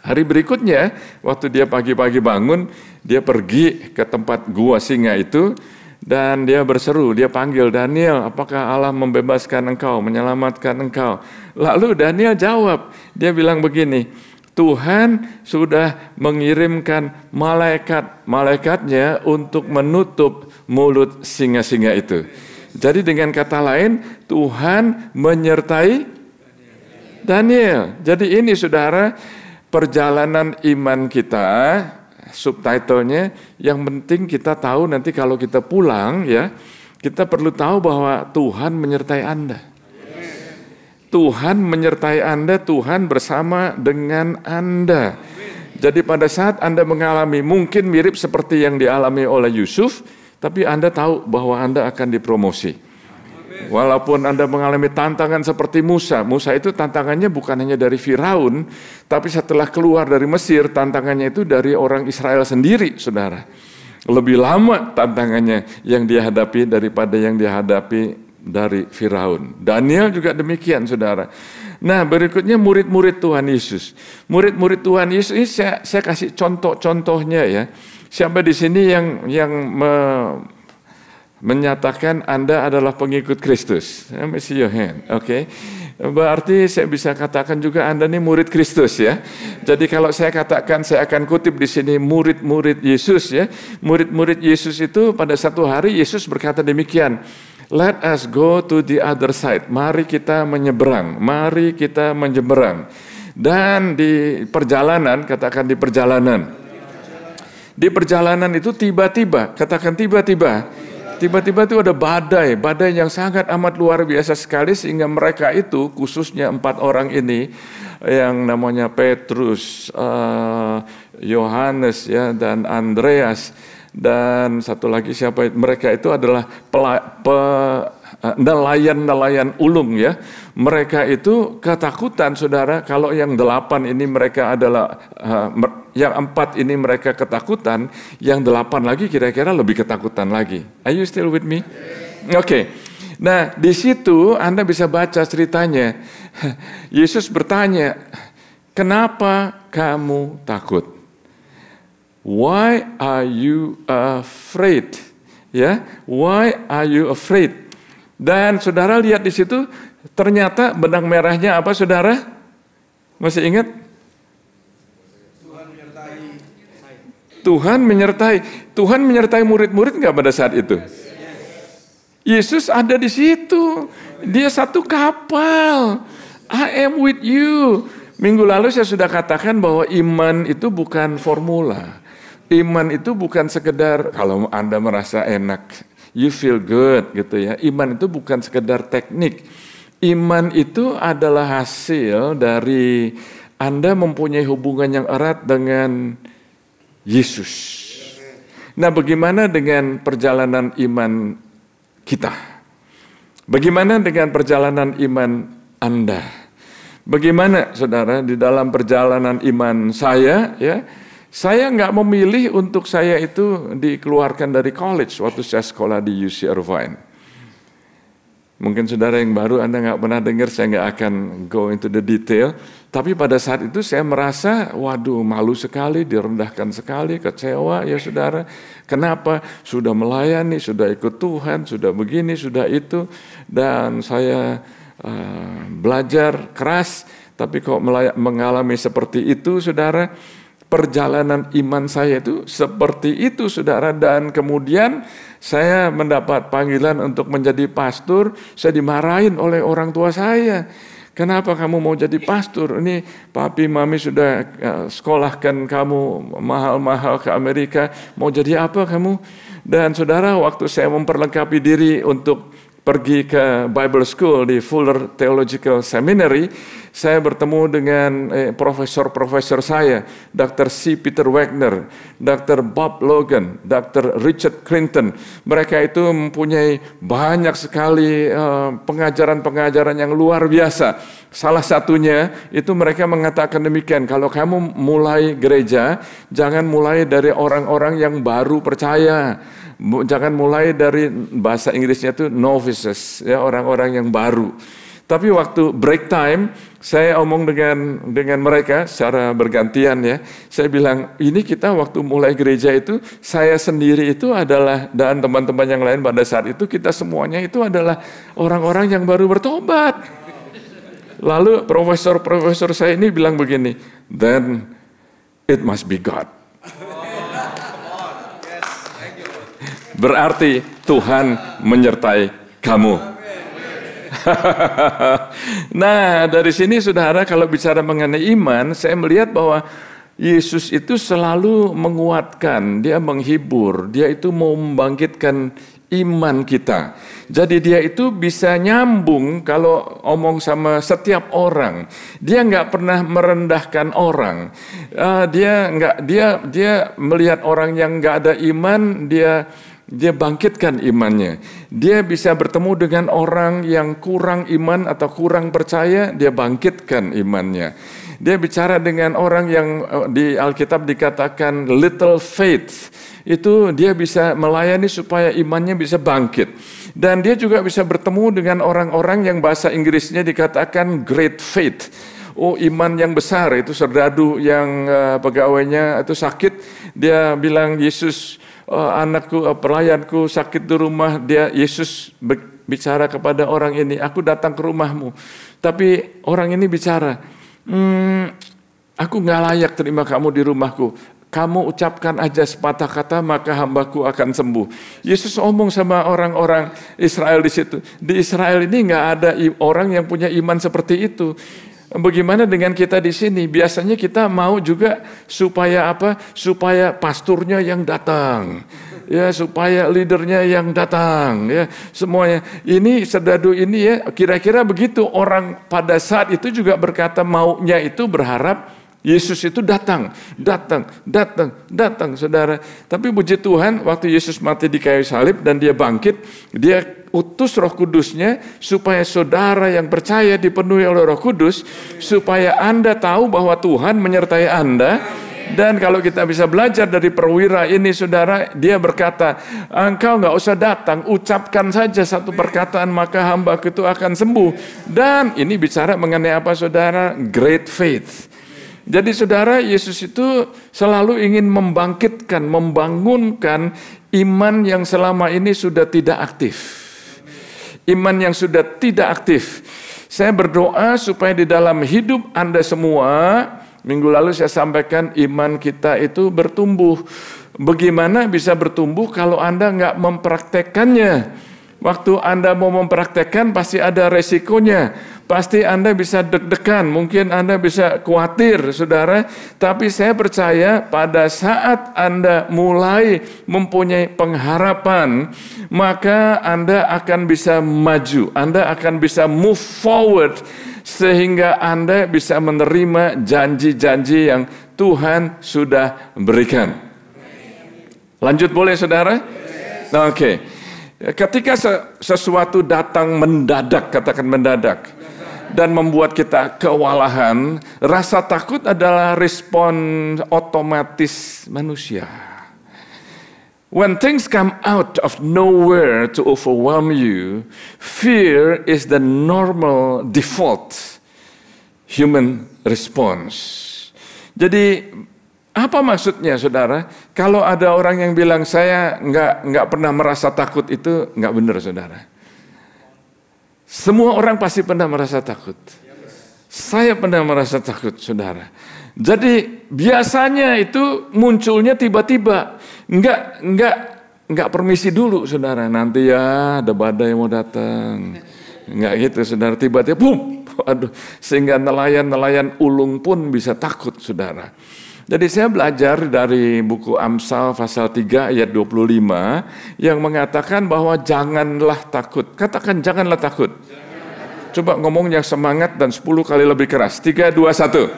Hari berikutnya, waktu dia pagi-pagi bangun, dia pergi ke tempat gua singa itu, dan dia berseru, dia panggil, Daniel, apakah Allah membebaskan engkau, menyelamatkan engkau? Lalu Daniel jawab, dia bilang begini, Tuhan sudah mengirimkan malaikat-malaikatnya untuk menutup mulut singa-singa itu. Jadi dengan kata lain, Tuhan menyertai Daniel. Jadi ini saudara, perjalanan iman kita, subtitlenya, yang penting kita tahu nanti kalau kita pulang ya, kita perlu tahu bahwa Tuhan menyertai Anda. Tuhan menyertai Anda, Tuhan bersama dengan Anda. Jadi pada saat Anda mengalami mungkin mirip seperti yang dialami oleh Yusuf, tapi Anda tahu bahwa Anda akan dipromosi. Walaupun Anda mengalami tantangan seperti Musa itu tantangannya bukan hanya dari Firaun, tapi setelah keluar dari Mesir, tantangannya itu dari orang Israel sendiri, saudara. Lebih lama tantangannya yang dia hadapi daripada yang dia hadapi dari Firaun. Daniel juga demikian, saudara. Nah, berikutnya murid-murid Tuhan Yesus. Murid-murid Tuhan Yesus ini saya kasih contoh-contohnya ya. Siapa di sini yang menyatakan Anda adalah pengikut Kristus? Let me see your hand. Oke. Berarti saya bisa katakan juga Anda ini murid Kristus ya. Jadi kalau saya katakan, saya akan kutip di sini murid-murid Yesus ya. Murid-murid Yesus itu pada satu hari Yesus berkata demikian, let us go to the other side. Mari kita menyeberang. Mari kita menyeberang. Dan di perjalanan, katakan di perjalanan. Di perjalanan itu tiba-tiba, katakan tiba-tiba. Tiba-tiba itu ada badai yang sangat amat luar biasa sekali sehingga mereka itu, khususnya 4 orang ini yang namanya Petrus, Yohanes ya, dan Andreas, dan satu lagi siapa? Mereka itu adalah nelayan ulung ya. Mereka itu ketakutan, saudara. Kalau yang 8 ini mereka adalah yang 4 ini mereka ketakutan, yang 8 lagi kira-kira lebih ketakutan lagi. Are you still with me? Oke. Nah, di situ Anda bisa baca ceritanya. Yesus bertanya, "Kenapa kamu takut? Why are you afraid?" Ya, why are you afraid? Dan saudara lihat di situ, ternyata benang merahnya apa, saudara? Masih ingat? Tuhan menyertai. Tuhan menyertai murid-murid nggak pada saat itu? Yesus ada di situ. Dia satu kapal. I am with you. Minggu lalu saya sudah katakan bahwa iman itu bukan formula. Iman itu bukan sekedar kalau Anda merasa enak, you feel good gitu ya. Iman itu bukan sekedar teknik. Iman itu adalah hasil dari Anda mempunyai hubungan yang erat dengan Yesus. Nah, bagaimana dengan perjalanan iman kita? Bagaimana dengan perjalanan iman Anda? Bagaimana, saudara, di dalam perjalanan iman saya, ya, saya nggak memilih untuk saya itu dikeluarkan dari college waktu saya sekolah di UC Irvine. Mungkin saudara yang baru Anda nggak pernah dengar, saya nggak akan go into the detail. Tapi pada saat itu saya merasa, waduh, malu sekali, direndahkan sekali, kecewa ya saudara. Kenapa? Sudah melayani, sudah ikut Tuhan, sudah begini, sudah itu. Dan saya belajar keras, tapi kok mengalami seperti itu saudara. Perjalanan iman saya itu seperti itu saudara, dan kemudian saya mendapat panggilan untuk menjadi pastor. Saya dimarahin oleh orang tua saya. Kenapa kamu mau jadi pastor? Ini papi mami sudah sekolahkan kamu mahal-mahal ke Amerika, mau jadi apa kamu? Dan saudara, waktu saya memperlengkapi diri untuk pergi ke Bible School di Fuller Theological Seminary, saya bertemu dengan profesor-profesor saya, Dr. C. Peter Wagner, Dr. Bob Logan, Dr. Richard Clinton. Mereka itu mempunyai banyak sekali pengajaran-pengajaran yang luar biasa. Salah satunya itu mereka mengatakan demikian, kalau kamu mulai gereja, jangan mulai dari orang-orang yang baru percaya. Jangan mulai dari bahasa Inggrisnya itu novices, ya, orang-orang yang baru. Tapi waktu break time, saya omong dengan mereka secara bergantian ya. Saya bilang, ini kita waktu mulai gereja itu, saya sendiri itu adalah, dan teman-teman yang lain pada saat itu, kita semuanya itu adalah orang-orang yang baru bertobat. Lalu profesor saya ini bilang begini, then it must be God. Berarti Tuhan menyertai kamu. Nah, dari sini saudara, kalau bicara mengenai iman, saya melihat bahwa Yesus itu selalu menguatkan, dia menghibur, dia itu mau membangkitkan iman kita. Jadi dia itu bisa nyambung kalau omong sama setiap orang. Dia nggak pernah merendahkan orang. Dia melihat orang yang nggak ada iman, dia bangkitkan imannya. Dia bisa bertemu dengan orang yang kurang iman atau kurang percaya, dia bangkitkan imannya. Dia bicara dengan orang yang di Alkitab dikatakan little faith. Itu dia bisa melayani supaya imannya bisa bangkit. Dan dia juga bisa bertemu dengan orang-orang yang bahasa Inggrisnya dikatakan great faith. Oh, iman yang besar, itu serdadu yang pegawainya itu sakit. Dia bilang, Yesus, anakku, pelayanku sakit di rumah. Yesus bicara kepada orang ini, aku datang ke rumahmu. Tapi orang ini bicara, aku gak layak terima kamu di rumahku. Kamu ucapkan aja sepatah kata, maka hambaku akan sembuh. Yesus omong sama orang-orang Israel di situ. Di Israel ini gak ada orang yang punya iman seperti itu. Bagaimana dengan kita di sini? Biasanya kita mau juga supaya apa? Supaya pasturnya yang datang, ya, supaya leadernya yang datang, ya, semuanya. Ini serdadu ini ya, kira-kira begitu orang pada saat itu juga berkata maunya itu berharap Yesus itu datang, saudara. Tapi puji Tuhan, waktu Yesus mati di kayu salib dan dia bangkit, dia utus Roh Kudusnya supaya saudara yang percaya dipenuhi oleh Roh Kudus, supaya Anda tahu bahwa Tuhan menyertai Anda. Dan kalau kita bisa belajar dari perwira ini, saudara, dia berkata, engkau nggak usah datang, ucapkan saja satu perkataan, maka hamba itu akan sembuh. Dan ini bicara mengenai apa, saudara? Great faith. Jadi saudara, Yesus itu selalu ingin membangkitkan, membangunkan iman yang selama ini sudah tidak aktif. Iman yang sudah tidak aktif. Saya berdoa supaya di dalam hidup Anda semua, minggu lalu saya sampaikan iman kita itu bertumbuh. Bagaimana bisa bertumbuh kalau Anda nggak mempraktekkannya? Waktu Anda mau mempraktekkan pasti ada resikonya. Pasti Anda bisa deg-degan, mungkin Anda bisa khawatir, saudara. Tapi saya percaya pada saat Anda mulai mempunyai pengharapan, maka Anda akan bisa maju. Anda akan bisa move forward, sehingga Anda bisa menerima janji-janji yang Tuhan sudah berikan. Lanjut boleh, saudara? Oke. Ketika sesuatu datang mendadak, katakan mendadak, dan membuat kita kewalahan, rasa takut adalah respon otomatis manusia. When things come out of nowhere to overwhelm you, fear is the normal default human response. Jadi apa maksudnya, saudara? Kalau ada orang yang bilang saya nggak pernah merasa takut, itu nggak benar, saudara. Semua orang pasti pernah merasa takut. Saya pernah merasa takut, saudara. Jadi biasanya itu munculnya tiba-tiba, nggak permisi dulu, saudara. Nanti ya ada badai mau datang, nggak gitu, saudara. Tiba-tiba, boom, aduh, sehingga nelayan ulung pun bisa takut, saudara. Jadi saya belajar dari buku Amsal pasal 3 ayat 25 yang mengatakan bahwa janganlah takut. Katakan janganlah takut. Coba ngomongnya semangat dan 10 kali lebih keras. 3, 2, 1.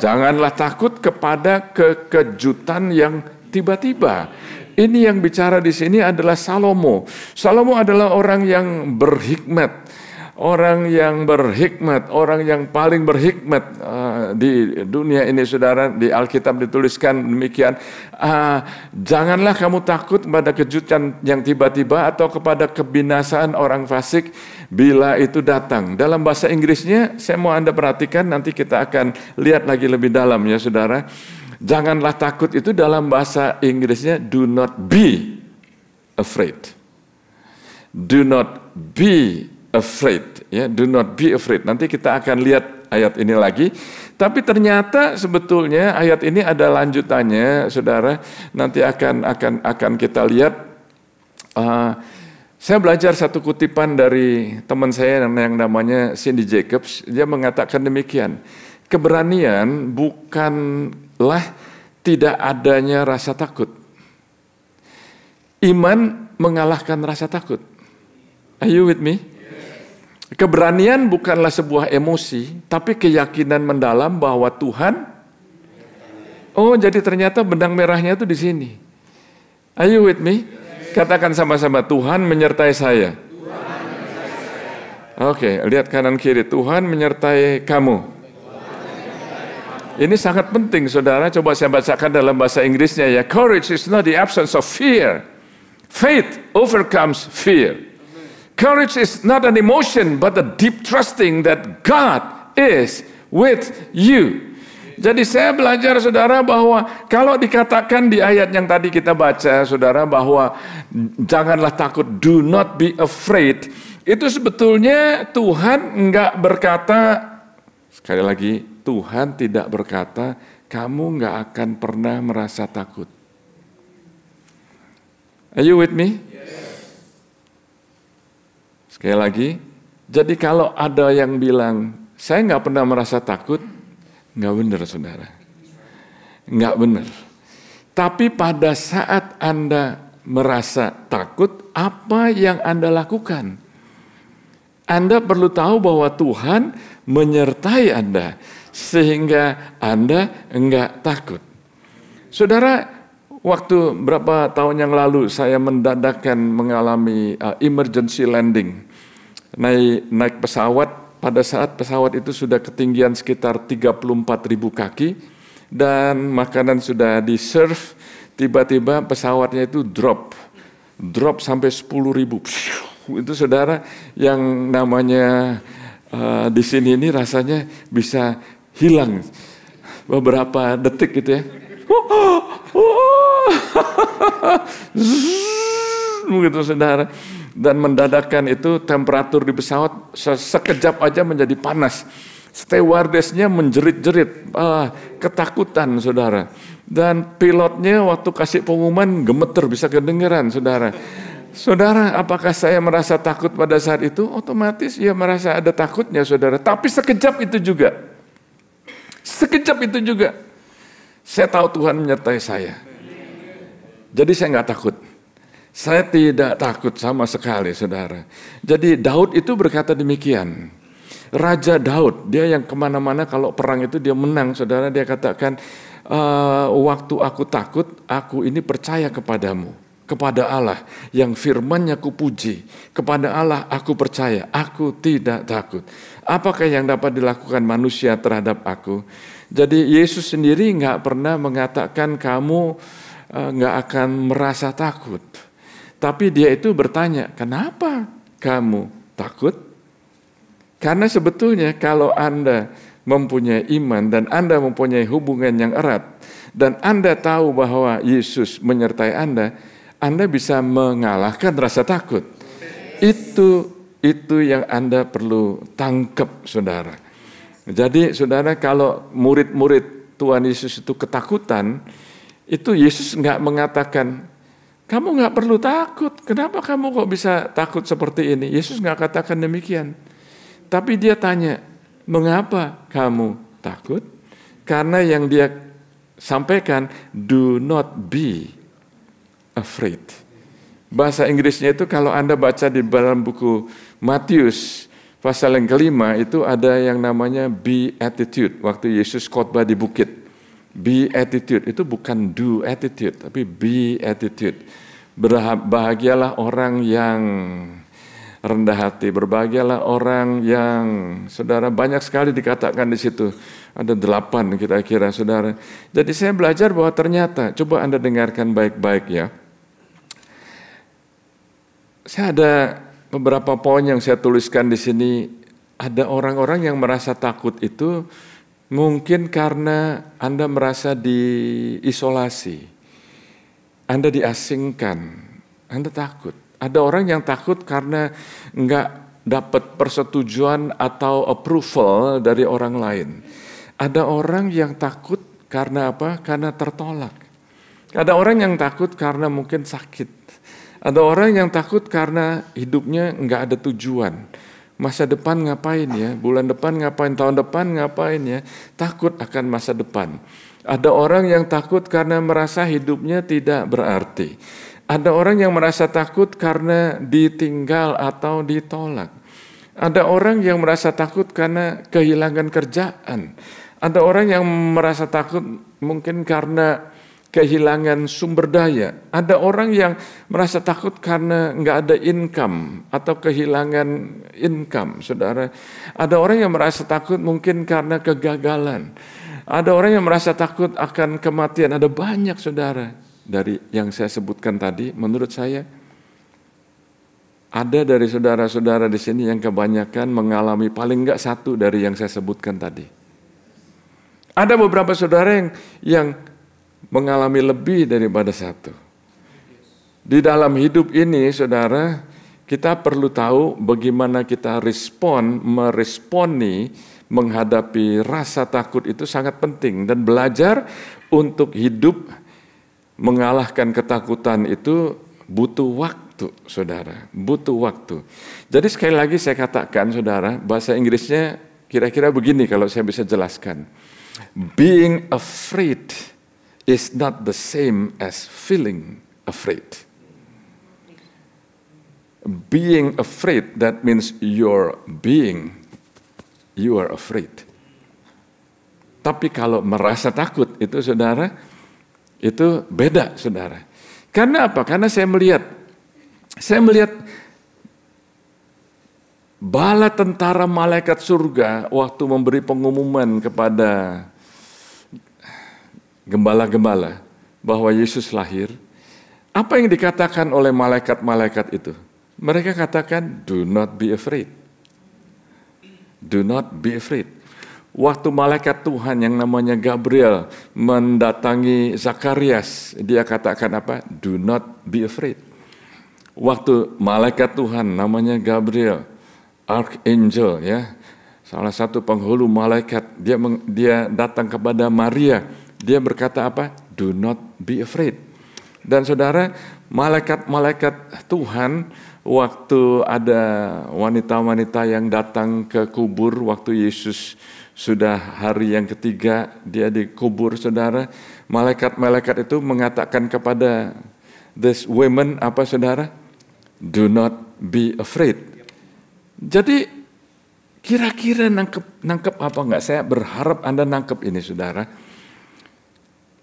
Janganlah takut kepada kekejutan yang tiba-tiba. Ini yang bicara di sini adalah Salomo. Salomo adalah orang yang berhikmat. orang yang berhikmat, orang yang paling berhikmat di dunia ini, saudara. Di Alkitab dituliskan demikian, janganlah kamu takut pada kejutan yang tiba-tiba atau kepada kebinasaan orang fasik bila itu datang. Dalam bahasa Inggrisnya, saya mau Anda perhatikan, nanti kita akan lihat lagi lebih dalam ya saudara. Janganlah takut itu dalam bahasa Inggrisnya, do not be afraid. Do not be afraid, ya, do not be afraid. Nanti kita akan lihat ayat ini lagi. Tapi ternyata sebetulnya ayat ini ada lanjutannya, saudara. Nanti akan kita lihat. Saya belajar satu kutipan dari teman saya yang namanya Cindy Jacobs. Dia mengatakan demikian. Keberanian bukanlah tidak adanya rasa takut. Iman mengalahkan rasa takut. Are you with me? Keberanian bukanlah sebuah emosi, tapi keyakinan mendalam bahwa Tuhan. Oh, jadi ternyata benang merahnya itu di sini. Are you with me? Katakan sama-sama, Tuhan menyertai saya. Oke, lihat kanan kiri, Tuhan menyertai kamu. Ini sangat penting, saudara. Coba saya bacakan dalam bahasa Inggrisnya ya. Courage is not the absence of fear. Faith overcomes fear. Courage is not an emotion, but a deep trusting that God is with you. Jadi saya belajar, saudara, bahwa kalau dikatakan di ayat yang tadi kita baca, saudara, bahwa janganlah takut, do not be afraid, itu sebetulnya Tuhan enggak berkata, sekali lagi, Tuhan tidak berkata, kamu enggak akan pernah merasa takut. Are you with me? Sekali lagi, jadi kalau ada yang bilang, saya nggak pernah merasa takut, nggak benar, saudara. Nggak benar. Tapi pada saat Anda merasa takut, apa yang Anda lakukan? Anda perlu tahu bahwa Tuhan menyertai Anda, sehingga Anda nggak takut. Saudara, waktu berapa tahun yang lalu saya mendadakkan mengalami emergency landing. Naik pesawat, pada saat pesawat itu sudah ketinggian sekitar 34.000 kaki dan makanan sudah di-serve, tiba-tiba pesawatnya itu drop sampai 10.000. Itu saudara, yang namanya di sini ini rasanya bisa hilang beberapa detik gitu ya. Begitu saudara. Dan mendadakkan itu temperatur di pesawat sekejap aja menjadi panas. Stewardessnya menjerit-jerit, ketakutan saudara. Dan pilotnya waktu kasih pengumuman gemeter, bisa kedengeran saudara. Saudara, apakah saya merasa takut pada saat itu? Otomatis ya merasa ada takutnya saudara. Tapi sekejap itu juga. Saya tahu Tuhan menyertai saya. Jadi saya nggak takut. Saya tidak takut sama sekali, saudara. Jadi Daud itu berkata demikian. Raja Daud, dia yang kemana-mana kalau perang itu dia menang, saudara. Dia katakan, waktu aku takut, aku ini percaya kepadamu. Kepada Allah yang firman-Nya kupuji. Kepada Allah aku percaya, aku tidak takut. Apakah yang dapat dilakukan manusia terhadap aku? Jadi Yesus sendiri nggak pernah mengatakan kamu nggak akan merasa takut. Tapi dia itu bertanya, kenapa kamu takut? Karena sebetulnya kalau Anda mempunyai iman dan Anda mempunyai hubungan yang erat, dan Anda tahu bahwa Yesus menyertai Anda bisa mengalahkan rasa takut. Itu yang Anda perlu tangkap, saudara. Jadi saudara, kalau murid-murid Tuhan Yesus itu ketakutan, itu Yesus nggak mengatakan, kamu nggak perlu takut, kenapa kamu kok bisa takut seperti ini? Yesus nggak katakan demikian. Tapi dia tanya, mengapa kamu takut? Karena yang dia sampaikan, do not be afraid. Bahasa Inggrisnya itu kalau Anda baca di dalam buku Matius, pasal yang kelima, itu ada yang namanya beatitude. Waktu Yesus khotbah di bukit. Beatitude itu bukan do attitude, tapi beatitude. Bahagialah orang yang rendah hati. Berbahagialah orang yang, saudara, banyak sekali dikatakan di situ. Ada 8 kira-kira, saudara. Jadi saya belajar bahwa ternyata, coba Anda dengarkan baik-baik ya. Saya ada beberapa poin yang saya tuliskan di sini. Ada orang-orang yang merasa takut itu mungkin karena Anda merasa diisolasi, Anda diasingkan, Anda takut. Ada orang yang takut karena nggak dapat persetujuan atau approval dari orang lain. Ada orang yang takut karena apa? Karena tertolak. Ada orang yang takut karena mungkin sakit. Ada orang yang takut karena hidupnya nggak ada tujuan. Masa depan ngapain ya? Bulan depan ngapain? Tahun depan ngapain ya? Takut akan masa depan. Ada orang yang takut karena merasa hidupnya tidak berarti. Ada orang yang merasa takut karena ditinggal atau ditolak. Ada orang yang merasa takut karena kehilangan kerjaan. Ada orang yang merasa takut mungkin karena kehilangan sumber daya. Ada orang yang merasa takut karena nggak ada income atau kehilangan income, saudara. Ada orang yang merasa takut mungkin karena kegagalan. Ada orang yang merasa takut akan kematian. Ada banyak, saudara. Dari yang saya sebutkan tadi, menurut saya ada dari saudara-saudara di sini yang kebanyakan mengalami paling nggak satu dari yang saya sebutkan tadi. Ada beberapa saudara yang mengalami lebih daripada satu. Di dalam hidup ini, saudara, kita perlu tahu bagaimana kita meresponi, menghadapi rasa takut itu sangat penting. Dan belajar untuk hidup mengalahkan ketakutan itu butuh waktu, saudara. Butuh waktu. Jadi sekali lagi saya katakan, saudara, bahasa Inggrisnya kira-kira begini kalau saya bisa jelaskan. Being afraid is not the same as feeling afraid. Being afraid, that means you are afraid. Tapi kalau merasa takut itu, saudara, itu beda, saudara. Karena apa? Karena saya melihat bala tentara malaikat surga waktu memberi pengumuman kepada gembala-gembala bahwa Yesus lahir. Apa yang dikatakan oleh malaikat-malaikat itu? Mereka katakan, do not be afraid. Do not be afraid. Waktu malaikat Tuhan yang namanya Gabriel mendatangi Zakarias, dia katakan apa? Do not be afraid. Waktu malaikat Tuhan namanya Gabriel, Archangel, ya, salah satu penghulu malaikat, dia datang kepada Maria. Dia berkata apa? Do not be afraid. Dan saudara, malaikat-malaikat Tuhan, waktu ada wanita-wanita yang datang ke kubur, waktu Yesus sudah hari yang ketiga, dia dikubur, saudara. Malaikat-malaikat itu mengatakan kepada these women, apa, saudara? Do not be afraid. Jadi, kira-kira nangkep apa enggak? Saya berharap Anda nangkep ini, saudara.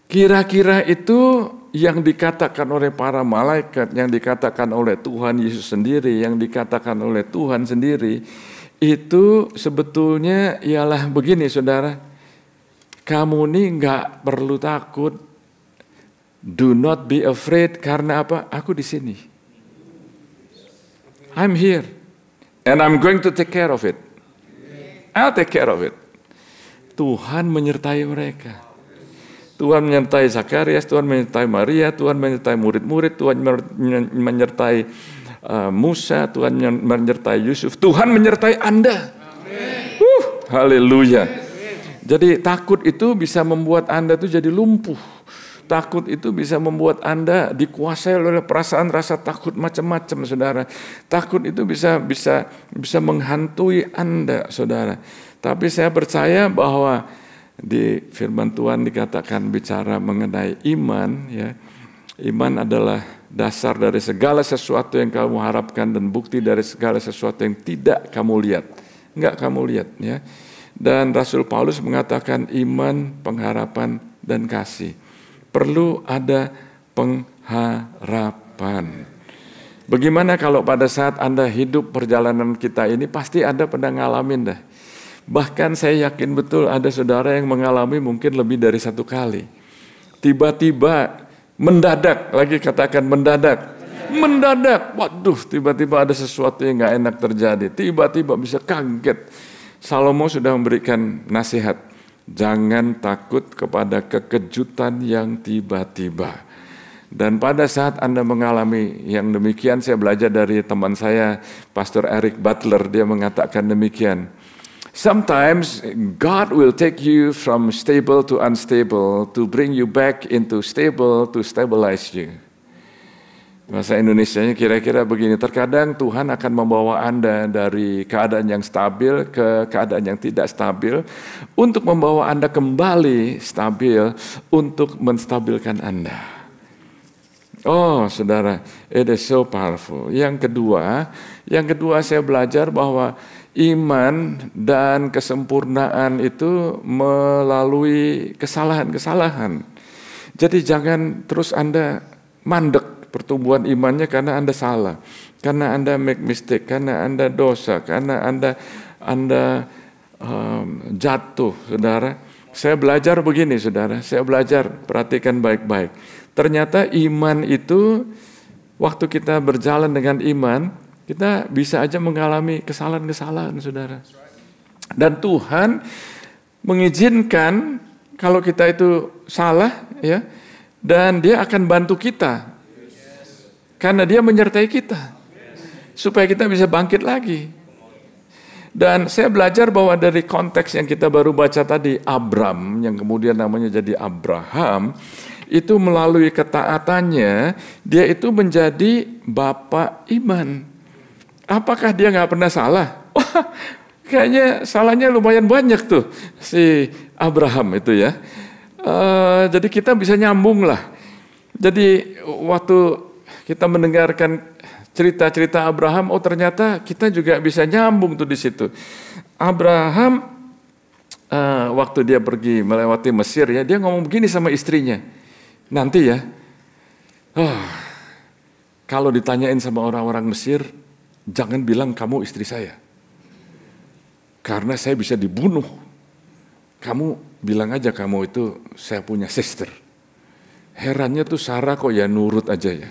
Kira-kira itu yang dikatakan oleh para malaikat, yang dikatakan oleh Tuhan Yesus sendiri, yang dikatakan oleh Tuhan sendiri, itu sebetulnya ialah begini, saudara. Kamu ini nggak perlu takut. Do not be afraid, karena apa? Aku di sini. I'm here. And I'm going to take care of it. I'll take care of it. Tuhan menyertai mereka. Tuhan menyertai Zakarias, Tuhan menyertai Maria, Tuhan menyertai murid-murid, Tuhan menyertai Musa, Tuhan menyertai Yusuf, Tuhan menyertai Anda. Haleluya. Jadi takut itu bisa membuat Anda itu jadi lumpuh. Takut itu bisa membuat Anda dikuasai oleh perasaan rasa takut macam-macam, saudara. Takut itu bisa menghantui Anda, saudara. Tapi saya percaya bahwa di firman Tuhan dikatakan bicara mengenai iman, ya. Iman adalah dasar dari segala sesuatu yang kamu harapkan dan bukti dari segala sesuatu yang tidak kamu lihat. Enggak kamu lihat, ya. Dan Rasul Paulus mengatakan iman, pengharapan, dan kasih. Perlu ada pengharapan. Bagaimana kalau pada saat Anda hidup perjalanan kita ini, pasti Anda pernah ngalamin dah. Bahkan saya yakin betul ada saudara yang mengalami mungkin lebih dari satu kali. Tiba-tiba mendadak, lagi katakan mendadak. Mendadak, waduh, tiba-tiba ada sesuatu yang gak enak terjadi. Tiba-tiba bisa kaget. Salomo sudah memberikan nasihat. Jangan takut kepada kekejutan yang tiba-tiba. Dan pada saat Anda mengalami yang demikian, saya belajar dari teman saya, Pastor Eric Butler, dia mengatakan demikian. Sometimes God will take you from stable to unstable to bring you back into stable to stabilize you. Bahasa Indonesianya kira-kira begini, terkadang Tuhan akan membawa Anda dari keadaan yang stabil ke keadaan yang tidak stabil untuk membawa Anda kembali stabil untuk menstabilkan Anda. Oh saudara, it is so powerful. Yang kedua saya belajar bahwa iman dan kesempurnaan itu melalui kesalahan-kesalahan. Jadi jangan terus Anda mandek pertumbuhan imannya karena Anda salah, karena Anda make mistake, karena Anda dosa, karena Anda jatuh, saudara. Saya belajar begini, saudara. Saya belajar, perhatikan baik-baik. Ternyata iman itu, waktu kita berjalan dengan iman, kita bisa aja mengalami kesalahan-kesalahan, saudara. Dan Tuhan mengizinkan kalau kita itu salah, ya, dan Dia akan bantu kita. Karena Dia menyertai kita, supaya kita bisa bangkit lagi. Dan saya belajar bahwa dari konteks yang kita baru baca tadi, Abram, yang kemudian namanya jadi Abraham, itu melalui ketaatannya, dia itu menjadi bapak iman. Apakah dia nggak pernah salah? Wah, kayaknya salahnya lumayan banyak tuh, si Abraham itu ya. Jadi kita bisa nyambung lah. Jadi waktu kita mendengarkan cerita-cerita Abraham, oh ternyata kita juga bisa nyambung tuh di situ. Abraham waktu dia pergi melewati Mesir ya, dia ngomong begini sama istrinya. Nanti ya, kalau ditanyain sama orang-orang Mesir, jangan bilang kamu istri saya. Karena saya bisa dibunuh. Kamu bilang aja kamu itu saya punya sister. Herannya tuh Sarah kok ya nurut aja ya.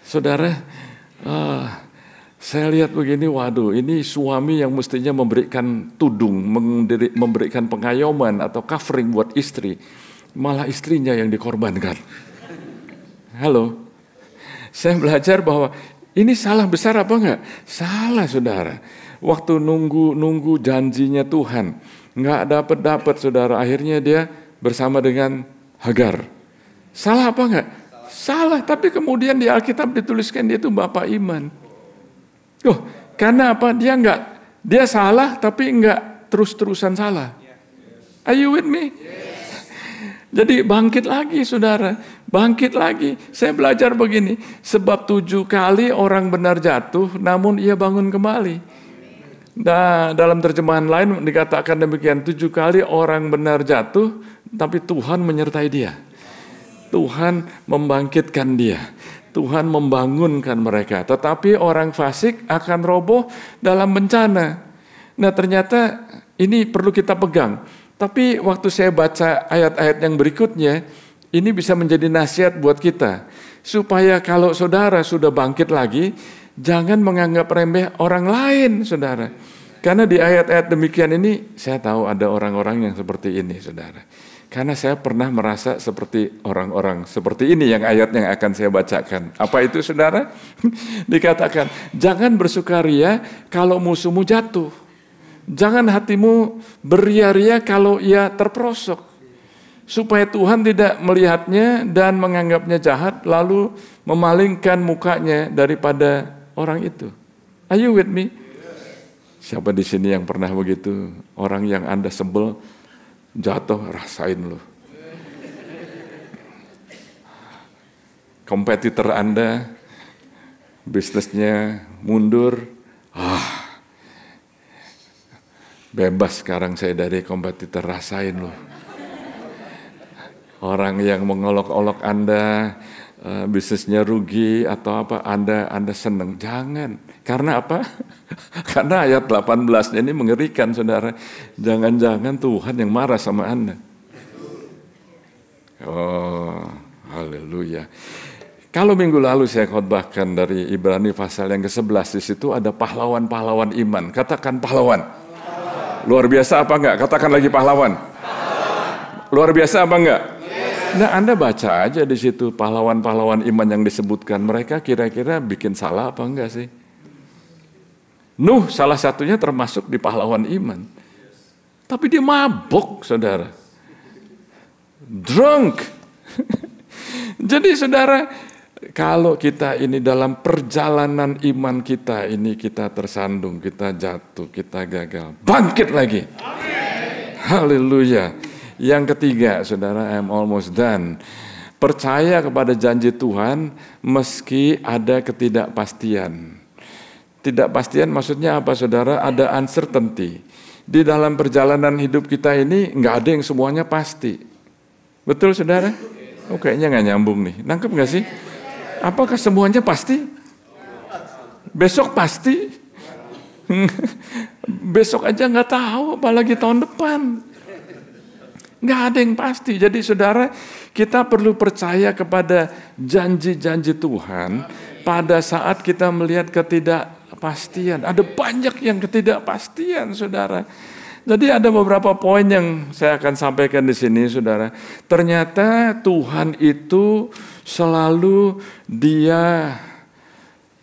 Saudara, saya lihat begini, waduh, ini suami yang mestinya memberikan tudung, memberikan pengayoman atau covering buat istri, malah istrinya yang dikorbankan. Halo, saya belajar bahwa ini salah besar apa enggak? Salah, saudara. Waktu nunggu janjinya Tuhan, nggak dapat, saudara. Akhirnya dia bersama dengan Hagar. Salah apa enggak? Salah, tapi kemudian di Alkitab dituliskan dia itu bapak iman. Karena apa? Dia salah tapi enggak terus-terusan salah. Are you with me? Jadi bangkit lagi, saudara. Bangkit lagi. Saya belajar begini, sebab 7 kali orang benar jatuh, namun ia bangun kembali. Nah, dalam terjemahan lain dikatakan demikian, 7 kali orang benar jatuh, tapi Tuhan menyertai dia. Tuhan membangkitkan dia. Tuhan membangunkan mereka. Tetapi orang fasik akan roboh dalam bencana. Nah ternyata ini perlu kita pegang. Tapi waktu saya baca ayat-ayat yang berikutnya, ini bisa menjadi nasihat buat kita. Supaya kalau saudara sudah bangkit lagi, jangan menganggap remeh orang lain, saudara. Karena di ayat-ayat demikian ini, saya tahu ada orang-orang yang seperti ini, saudara. Karena saya pernah merasa seperti orang-orang seperti ini yang ayat yang akan saya bacakan. Apa itu, saudara? Dikatakan, jangan bersukaria kalau musuhmu jatuh. Jangan hatimu beria-ria kalau ia terperosok. Supaya Tuhan tidak melihatnya dan menganggapnya jahat, lalu memalingkan mukanya daripada orang itu. Are you with me? Siapa di sini yang pernah begitu? Orang yang Anda sebel, jatuh, rasain loh. Kompetitor Anda, bisnisnya mundur, bebas sekarang saya dari kompetitor, rasain loh. Orang yang mengolok-olok Anda, bisnisnya rugi atau apa, Anda senang. Jangan. Karena apa? Karena ayat 18-nya ini mengerikan, saudara. Jangan-jangan Tuhan yang marah sama Anda. Oh, haleluya. Kalau minggu lalu saya khotbahkan dari Ibrani pasal yang ke-11, di situ ada pahlawan-pahlawan iman. Katakan pahlawan. Luar biasa apa enggak? Katakan lagi pahlawan. Luar biasa apa enggak? Nah, Anda baca aja di situ pahlawan-pahlawan iman yang disebutkan. Mereka kira-kira bikin salah apa enggak sih? Nuh salah satunya termasuk di pahlawan iman. Tapi dia mabuk, saudara. Drunk. Jadi saudara, kalau kita ini dalam perjalanan iman kita ini kita tersandung, kita jatuh, kita gagal, bangkit lagi. Haleluya. Yang ketiga, saudara, I'm almost done. Percaya kepada janji Tuhan meski ada ketidakpastian. Ketidakpastian maksudnya apa, saudara? Ada uncertainty. Di dalam perjalanan hidup kita ini nggak ada yang semuanya pasti. Betul, saudara? Oh, kayaknya nggak nyambung nih. Nangkep nggak sih? Apakah semuanya pasti? Besok pasti? Besok aja nggak tahu, apalagi tahun depan. Nggak ada yang pasti. Jadi saudara, kita perlu percaya kepada janji-janji Tuhan pada saat kita melihat ketidakpastian. Ada banyak yang ketidakpastian, saudara. Jadi ada beberapa poin yang saya akan sampaikan di sini, saudara. Ternyata Tuhan itu selalu Dia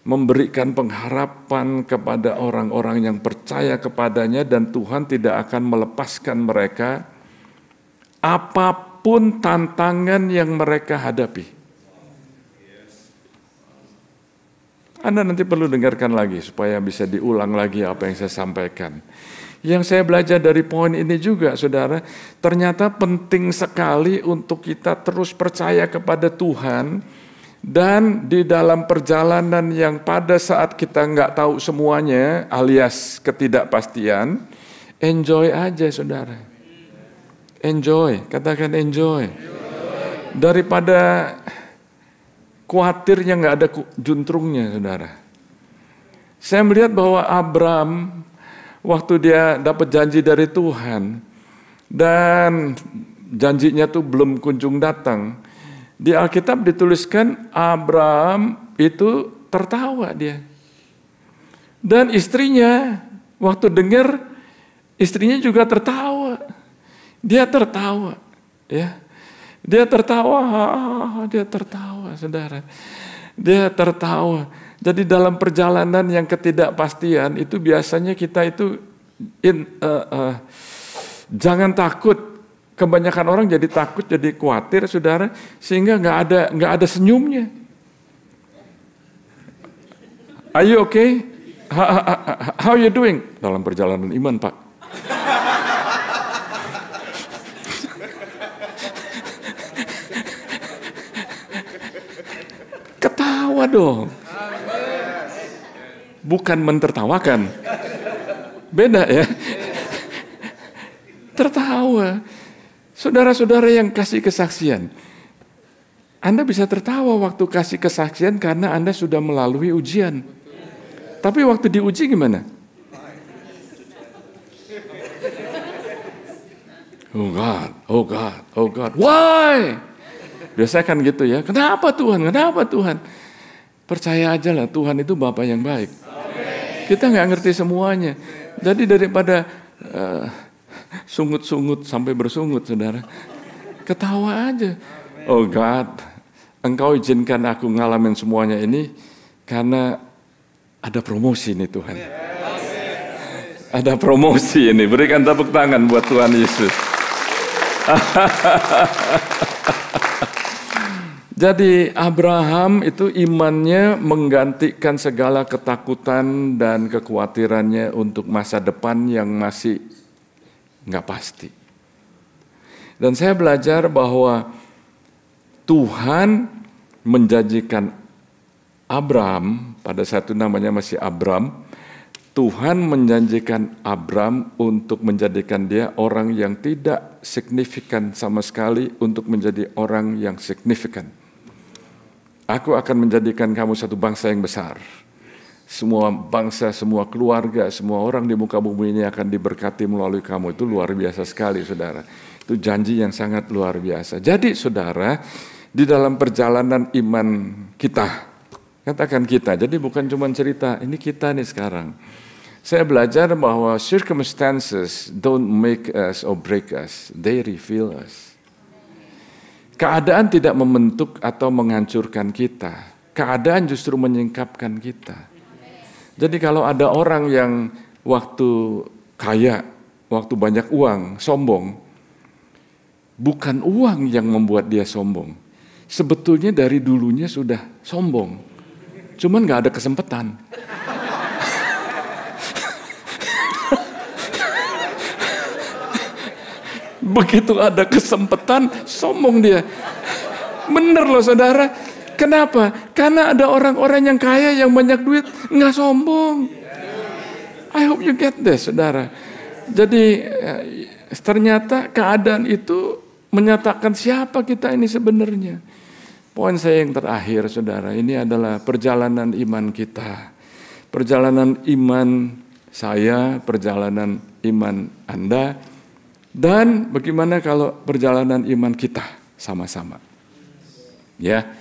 memberikan pengharapan kepada orang-orang yang percaya kepadanya, dan Tuhan tidak akan melepaskan mereka apapun tantangan yang mereka hadapi. Anda nanti perlu dengarkan lagi supaya bisa diulang lagi apa yang saya sampaikan. Yang saya belajar dari poin ini juga, saudara, ternyata penting sekali untuk kita terus percaya kepada Tuhan, dan di dalam perjalanan yang pada saat kita nggak tahu semuanya, alias ketidakpastian, enjoy aja, saudara. Enjoy, katakan enjoy. Daripada khawatirnya nggak ada juntrungnya, saudara. Saya melihat bahwa Abram, waktu dia dapat janji dari Tuhan, dan janjinya tuh belum kunjung datang, di Alkitab dituliskan Abram itu tertawa dia. Dan istrinya, waktu dengar, istrinya juga tertawa. Dia tertawa, ya. Dia tertawa, saudara. Dia tertawa. Jadi dalam perjalanan yang ketidakpastian itu biasanya kita itu jangan takut. Kebanyakan orang jadi takut, jadi khawatir, saudara, sehingga nggak ada senyumnya. Are you okay? How you doing? Dalam perjalanan iman, Pak. Ketawa dong. Bukan mentertawakan. Beda ya. Tertawa. Saudara-saudara yang kasih kesaksian, Anda bisa tertawa waktu kasih kesaksian karena Anda sudah melalui ujian. Tapi waktu diuji gimana? Oh God, oh God, oh God. Why? Biasanya kan gitu ya. Kenapa Tuhan? Kenapa Tuhan? Percaya aja lah, Tuhan itu Bapa yang baik. Kita nggak ngerti semuanya. Jadi daripada sungut-sungut sampai bersungut, saudara, ketawa aja. Oh God, Engkau izinkan aku ngalamin semuanya ini karena ada promosi nih Tuhan. Ada promosi ini. Berikan tepuk tangan buat Tuhan Yesus. Jadi Abraham itu imannya menggantikan segala ketakutan dan kekhawatirannya untuk masa depan yang masih nggak pasti. Dan saya belajar bahwa Tuhan menjanjikan Abram, pada saat itu namanya masih Abram, Tuhan menjanjikan Abram untuk menjadikan dia orang yang tidak signifikan sama sekali untuk menjadi orang yang signifikan. Aku akan menjadikan kamu satu bangsa yang besar. Semua bangsa, semua keluarga, semua orang di muka bumi ini akan diberkati melalui kamu. Itu luar biasa sekali, saudara. Itu janji yang sangat luar biasa. Jadi, saudara, di dalam perjalanan iman kita, katakan kita, jadi bukan cuma cerita, ini kita nih sekarang. Saya belajar bahwa circumstances don't make us or break us, they reveal us. Keadaan tidak membentuk atau menghancurkan kita. Keadaan justru menyingkapkan kita. Jadi kalau ada orang yang waktu kaya, waktu banyak uang, sombong, bukan uang yang membuat dia sombong. Sebetulnya dari dulunya sudah sombong. Cuman gak ada kesempatan. Begitu ada kesempatan, sombong dia. Bener loh, saudara. Kenapa? Karena ada orang-orang yang kaya, yang banyak duit, nggak sombong. I hope you get this, saudara. Jadi ternyata keadaan itu menyatakan siapa kita ini sebenarnya. Poin saya yang terakhir, saudara, ini adalah perjalanan iman kita. Perjalanan iman saya, perjalanan iman Anda, dan bagaimana kalau perjalanan iman kita sama-sama. Ya.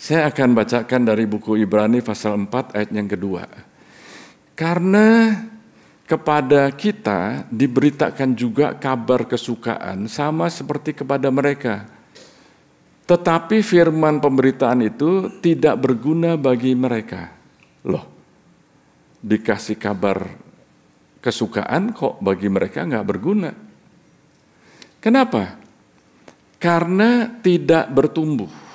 Saya akan bacakan dari buku Ibrani pasal 4 ayat yang kedua. Karena kepada kita diberitakan juga kabar kesukaan sama seperti kepada mereka. Tetapi firman pemberitaan itu tidak berguna bagi mereka. Loh, dikasih kabar kesukaan kok bagi mereka nggak berguna. Kenapa? Karena tidak bertumbuh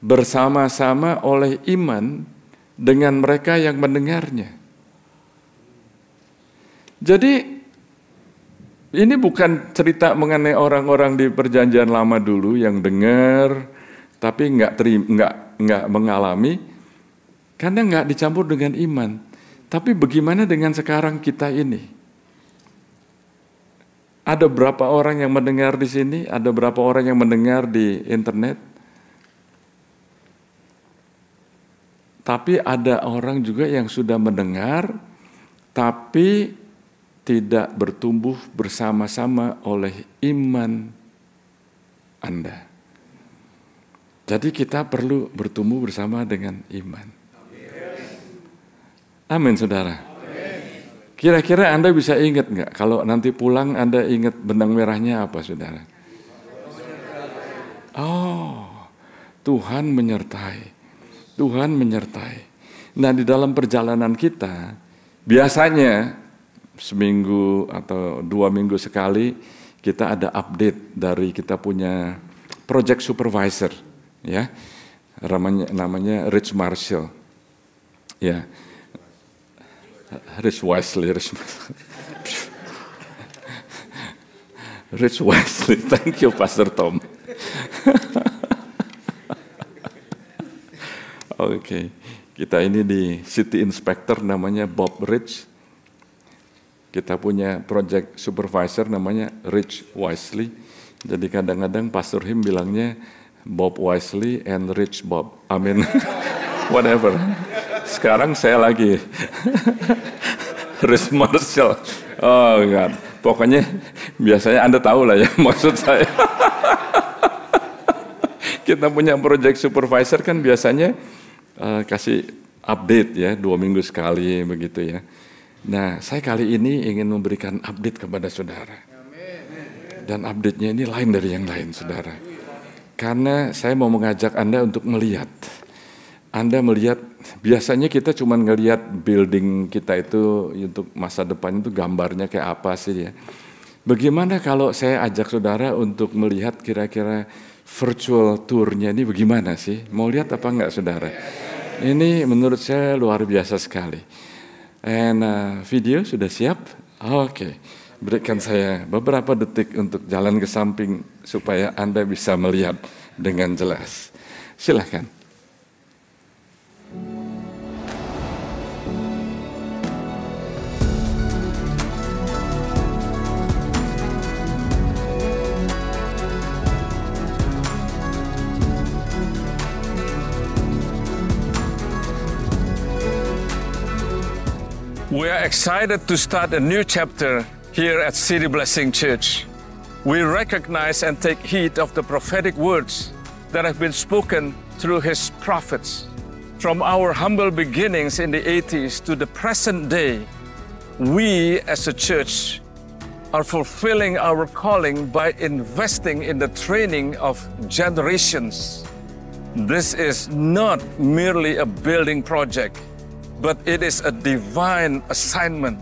bersama-sama oleh iman dengan mereka yang mendengarnya. Jadi ini bukan cerita mengenai orang-orang di perjanjian lama dulu yang dengar tapi nggak mengalami karena nggak dicampur dengan iman. Tapi bagaimana dengan sekarang kita ini? Ada berapa orang yang mendengar di sini? Ada berapa orang yang mendengar di internet? Tapi ada orang juga yang sudah mendengar, tapi tidak bertumbuh bersama-sama oleh iman Anda. Jadi kita perlu bertumbuh bersama dengan iman. Amin, saudara. Kira-kira Anda bisa ingat nggak? Kalau nanti pulang Anda ingat benang merahnya apa, saudara? Oh, Tuhan menyertai. Tuhan menyertai. Nah, di dalam perjalanan kita, biasanya seminggu atau 2 minggu sekali kita ada update dari kita punya project supervisor, ya, namanya Rich Marshall, ya, Rich Wesley, thank you Pastor Tom. Oke, kita ini di City Inspector namanya Bob Rich. Kita punya project supervisor namanya Rich Wesley. Jadi kadang-kadang Pastor Him bilangnya Bob Wesley and Rich Bob. Amin. Whatever. Sekarang saya lagi Rich Marshall. Oh God. Pokoknya biasanya Anda tahu lah ya maksud saya. Kita punya project supervisor kan biasanya kasih update ya 2 minggu sekali begitu ya. Nah, saya kali ini ingin memberikan update kepada saudara. Dan update-nya ini lain dari yang lain, saudara. Karena saya mau mengajak Anda untuk melihat. Anda melihat, biasanya kita cuma ngelihat building kita itu untuk masa depan itu gambarnya kayak apa sih ya. Bagaimana kalau saya ajak saudara untuk melihat kira-kira virtual tour-nya ini bagaimana sih? Mau lihat apa enggak, saudara? Ini menurut saya luar biasa sekali. And video sudah siap? Oke. Berikan saya beberapa detik untuk jalan ke samping supaya Anda bisa melihat dengan jelas. Silakan. We are excited to start a new chapter here at City Blessing Church. We recognize and take heed of the prophetic words that have been spoken through His prophets. From our humble beginnings in the 80s to the present day, we as a church are fulfilling our calling by investing in the training of generations. This is not merely a building project, but it is a divine assignment,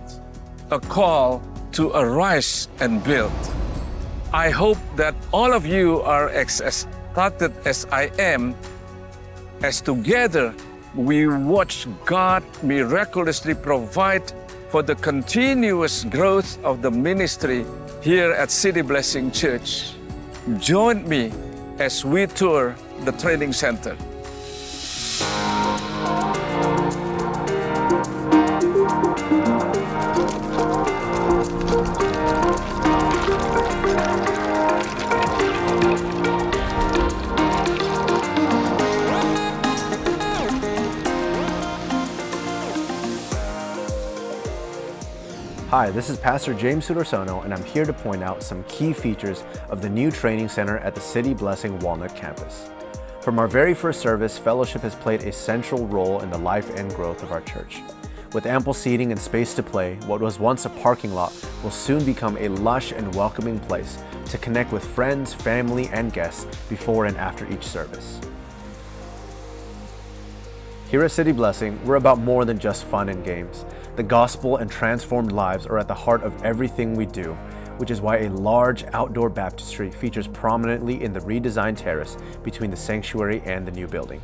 a call to arise and build. I hope that all of you are as excited as I am, as together we watch God miraculously provide for the continuous growth of the ministry here at City Blessing Church. Join me as we tour the training center. Hi, this is Pastor James Sudarsono, and I'm here to point out some key features of the new training center at the City Blessing Walnut campus. From our very first service, fellowship has played a central role in the life and growth of our church. With ample seating and space to play, what was once a parking lot will soon become a lush and welcoming place to connect with friends, family, and guests before and after each service. Here at City Blessing, we're about more than just fun and games. The gospel and transformed lives are at the heart of everything we do, which is why a large outdoor baptistry features prominently in the redesigned terrace between the sanctuary and the new building.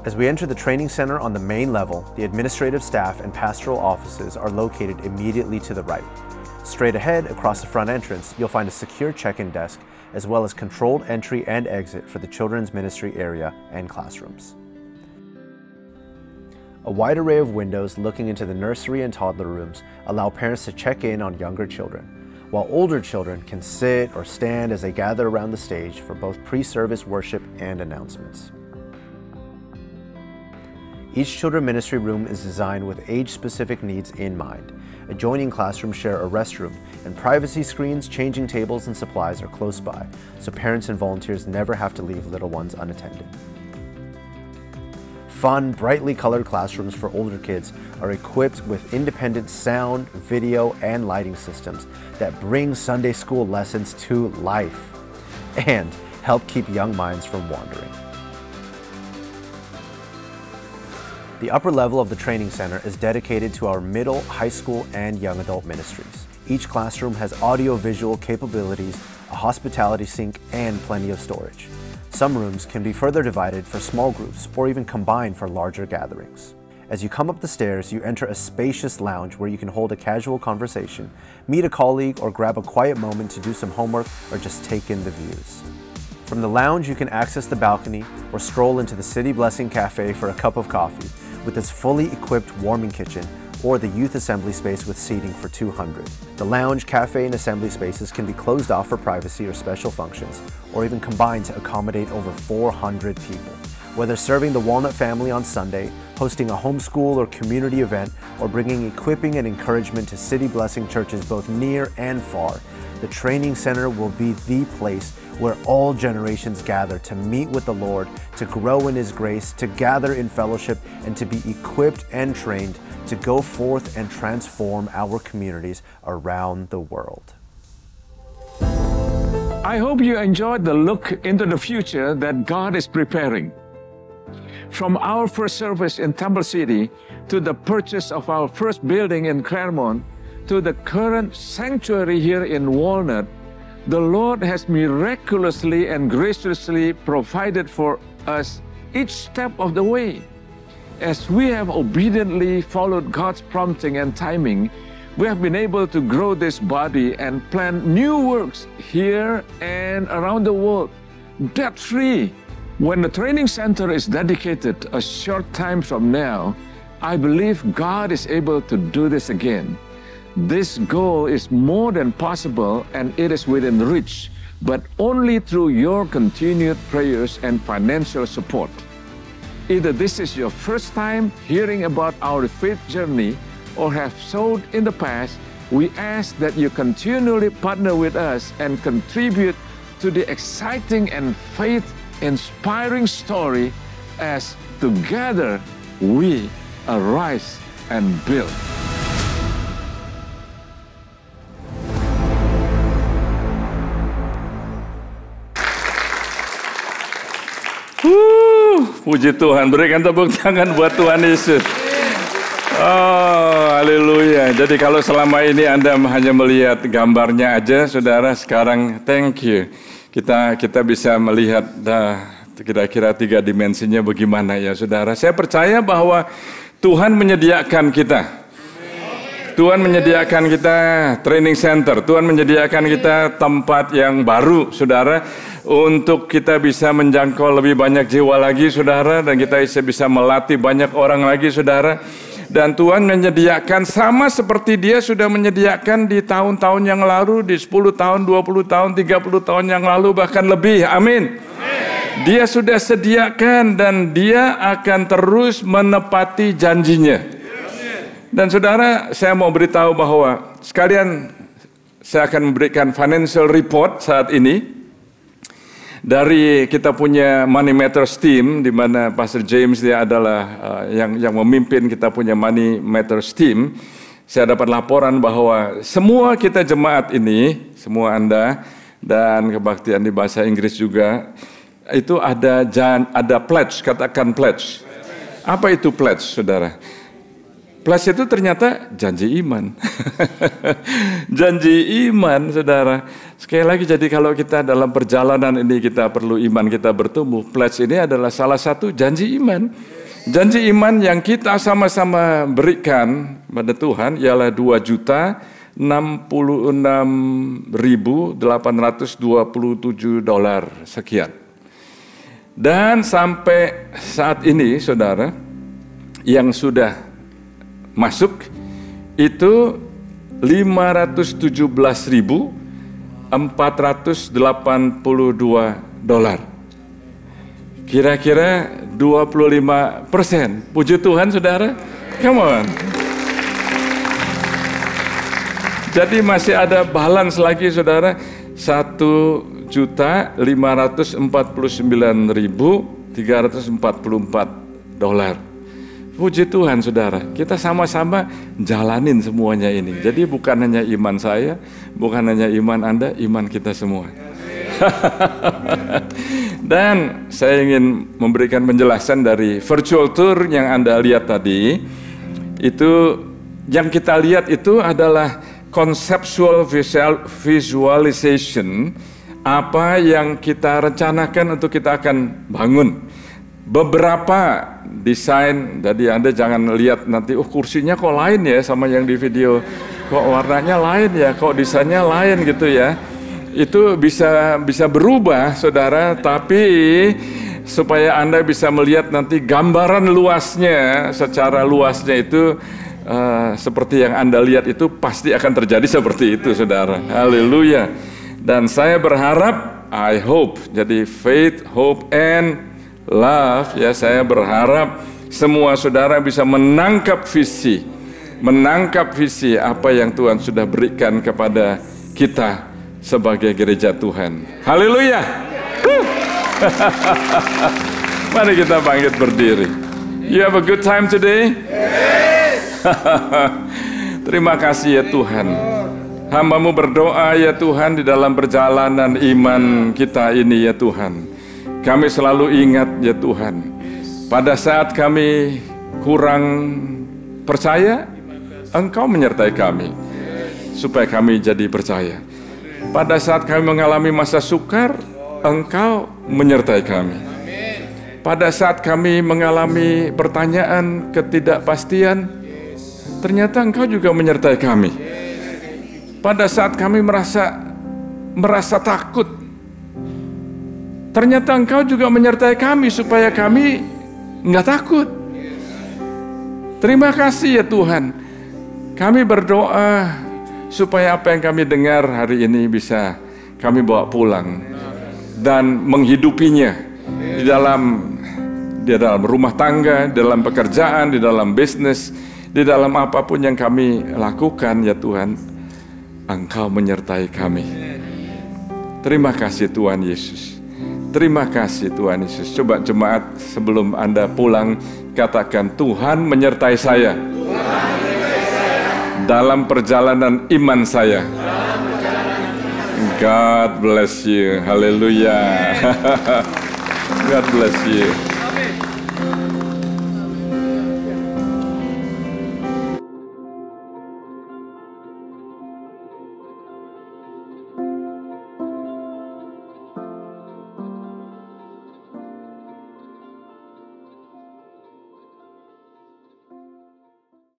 As we enter the training center on the main level, the administrative staff and pastoral offices are located immediately to the right. Straight ahead, across the front entrance, you'll find a secure check-in desk, as well as controlled entry and exit for the children's ministry area and classrooms. A wide array of windows looking into the nursery and toddler rooms allow parents to check in on younger children, while older children can sit or stand as they gather around the stage for both pre-service worship and announcements. Each children's ministry room is designed with age-specific needs in mind. Adjoining classrooms share a restroom, and privacy screens, changing tables, and supplies are close by, so parents and volunteers never have to leave little ones unattended. Fun, brightly colored classrooms for older kids are equipped with independent sound, video, and lighting systems that bring Sunday school lessons to life and help keep young minds from wandering. The upper level of the training center is dedicated to our middle, high school, and young adult ministries. Each classroom has audio-visual capabilities, a hospitality sink, and plenty of storage. Some rooms can be further divided for small groups or even combined for larger gatherings. As you come up the stairs, you enter a spacious lounge where you can hold a casual conversation, meet a colleague, or grab a quiet moment to do some homework or just take in the views. From the lounge, you can access the balcony or stroll into the City Blessing Cafe for a cup of coffee with its fully equipped warming kitchen, or the youth assembly space with seating for 200. The lounge, cafe, and assembly spaces can be closed off for privacy or special functions, or even combined to accommodate over 400 people. Whether serving the Walnut family on Sunday, hosting a homeschool or community event, or bringing equipping and encouragement to City Blessing churches both near and far, the training center will be the place where all generations gather to meet with the Lord, to grow in His grace, to gather in fellowship, and to be equipped and trained to go forth and transform our communities around the world. I hope you enjoyed the look into the future that God is preparing. From our first service in Temple City, to the purchase of our first building in Claremont, to the current sanctuary here in Walnut, the Lord has miraculously and graciously provided for us each step of the way. As we have obediently followed God's prompting and timing, we have been able to grow this body and plan new works here and around the world, debt-free. When the training center is dedicated a short time from now, I believe God is able to do this again. This goal is more than possible and it is within reach, but only through your continued prayers and financial support. Either this is your first time hearing about our faith journey or have sowed in the past, we ask that you continually partner with us and contribute to the exciting and faith-inspiring story as together we arise and build. Puji Tuhan, berikan tepuk tangan buat Tuhan Yesus. Oh, haleluya. Jadi kalau selama ini Anda hanya melihat gambarnya aja, saudara, sekarang thank you. Kita bisa melihat kira-kira 3 dimensinya bagaimana ya, saudara. Saya percaya bahwa Tuhan menyediakan kita. Tuhan menyediakan kita training center. Tuhan menyediakan kita tempat yang baru, saudara, untuk kita bisa menjangkau lebih banyak jiwa lagi, saudara, dan kita bisa melatih banyak orang lagi, saudara. Dan Tuhan menyediakan sama seperti Dia sudah menyediakan di tahun-tahun yang lalu, di 10 tahun, 20 tahun, 30 tahun yang lalu, bahkan lebih. Amin. Dia sudah sediakan dan Dia akan terus menepati janjinya. Dan saudara, saya mau beritahu bahwa sekalian saya akan memberikan financial report saat ini dari kita punya Money Matters team, di mana Pastor James dia adalah yang memimpin kita punya Money Matters team. Saya dapat laporan bahwa semua kita jemaat ini, semua Anda dan kebaktian di bahasa Inggris juga, itu ada pledge, katakan pledge. Apa itu pledge, saudara? Pledge itu ternyata janji iman. Janji iman, saudara. Sekali lagi, jadi kalau kita dalam perjalanan ini kita perlu iman kita bertumbuh. Pledge ini adalah salah satu janji iman. Janji iman yang kita sama-sama berikan pada Tuhan ialah $2.066.827 sekian. Dan sampai saat ini, saudara, yang sudah masuk itu $517.482. Kira-kira 25%. Puji Tuhan, saudara. Come on. Jadi masih ada balance lagi, saudara. $1.549.344. Puji Tuhan, saudara. Kita sama-sama jalanin semuanya ini. Jadi bukan hanya iman saya, bukan hanya iman Anda, iman kita semua. Dan saya ingin memberikan penjelasan dari virtual tour yang Anda lihat tadi. Itu yang kita lihat itu adalah conceptual visualization, apa yang kita rencanakan untuk kita akan bangun. Beberapa desain, jadi Anda jangan lihat nanti, kursinya kok lain ya sama yang di video, kok warnanya lain ya, kok desainnya lain gitu ya. Itu bisa berubah, saudara, tapi supaya Anda bisa melihat nanti gambaran luasnya, secara luasnya itu seperti yang Anda lihat itu pasti akan terjadi seperti itu, saudara. Haleluya. Dan saya berharap, I hope, jadi faith, hope, and love, ya, saya berharap semua saudara bisa menangkap visi apa yang Tuhan sudah berikan kepada kita sebagai gereja Tuhan. Haleluya. Mari kita bangkit berdiri. You have a good time today? Terima kasih ya Tuhan. Hamba-Mu berdoa ya Tuhan di dalam perjalanan iman kita ini ya Tuhan. Kami selalu ingat ya Tuhan, pada saat kami kurang percaya, Engkau menyertai kami, supaya kami jadi percaya. Pada saat kami mengalami masa sukar, Engkau menyertai kami. Pada saat kami mengalami pertanyaan, ketidakpastian, ternyata Engkau juga menyertai kami. Pada saat kami merasa takut, ternyata Engkau juga menyertai kami supaya kami nggak takut. Terima kasih ya Tuhan. Kami berdoa supaya apa yang kami dengar hari ini bisa kami bawa pulang dan menghidupinya di di dalam rumah tangga, di dalam pekerjaan, di dalam bisnis, di dalam apapun yang kami lakukan ya Tuhan, Engkau menyertai kami. Terima kasih Tuhan Yesus. Terima kasih Tuhan Yesus. Coba jemaat sebelum Anda pulang katakan, Tuhan menyertai saya dalam perjalanan iman saya. God bless you. Haleluya. God bless you.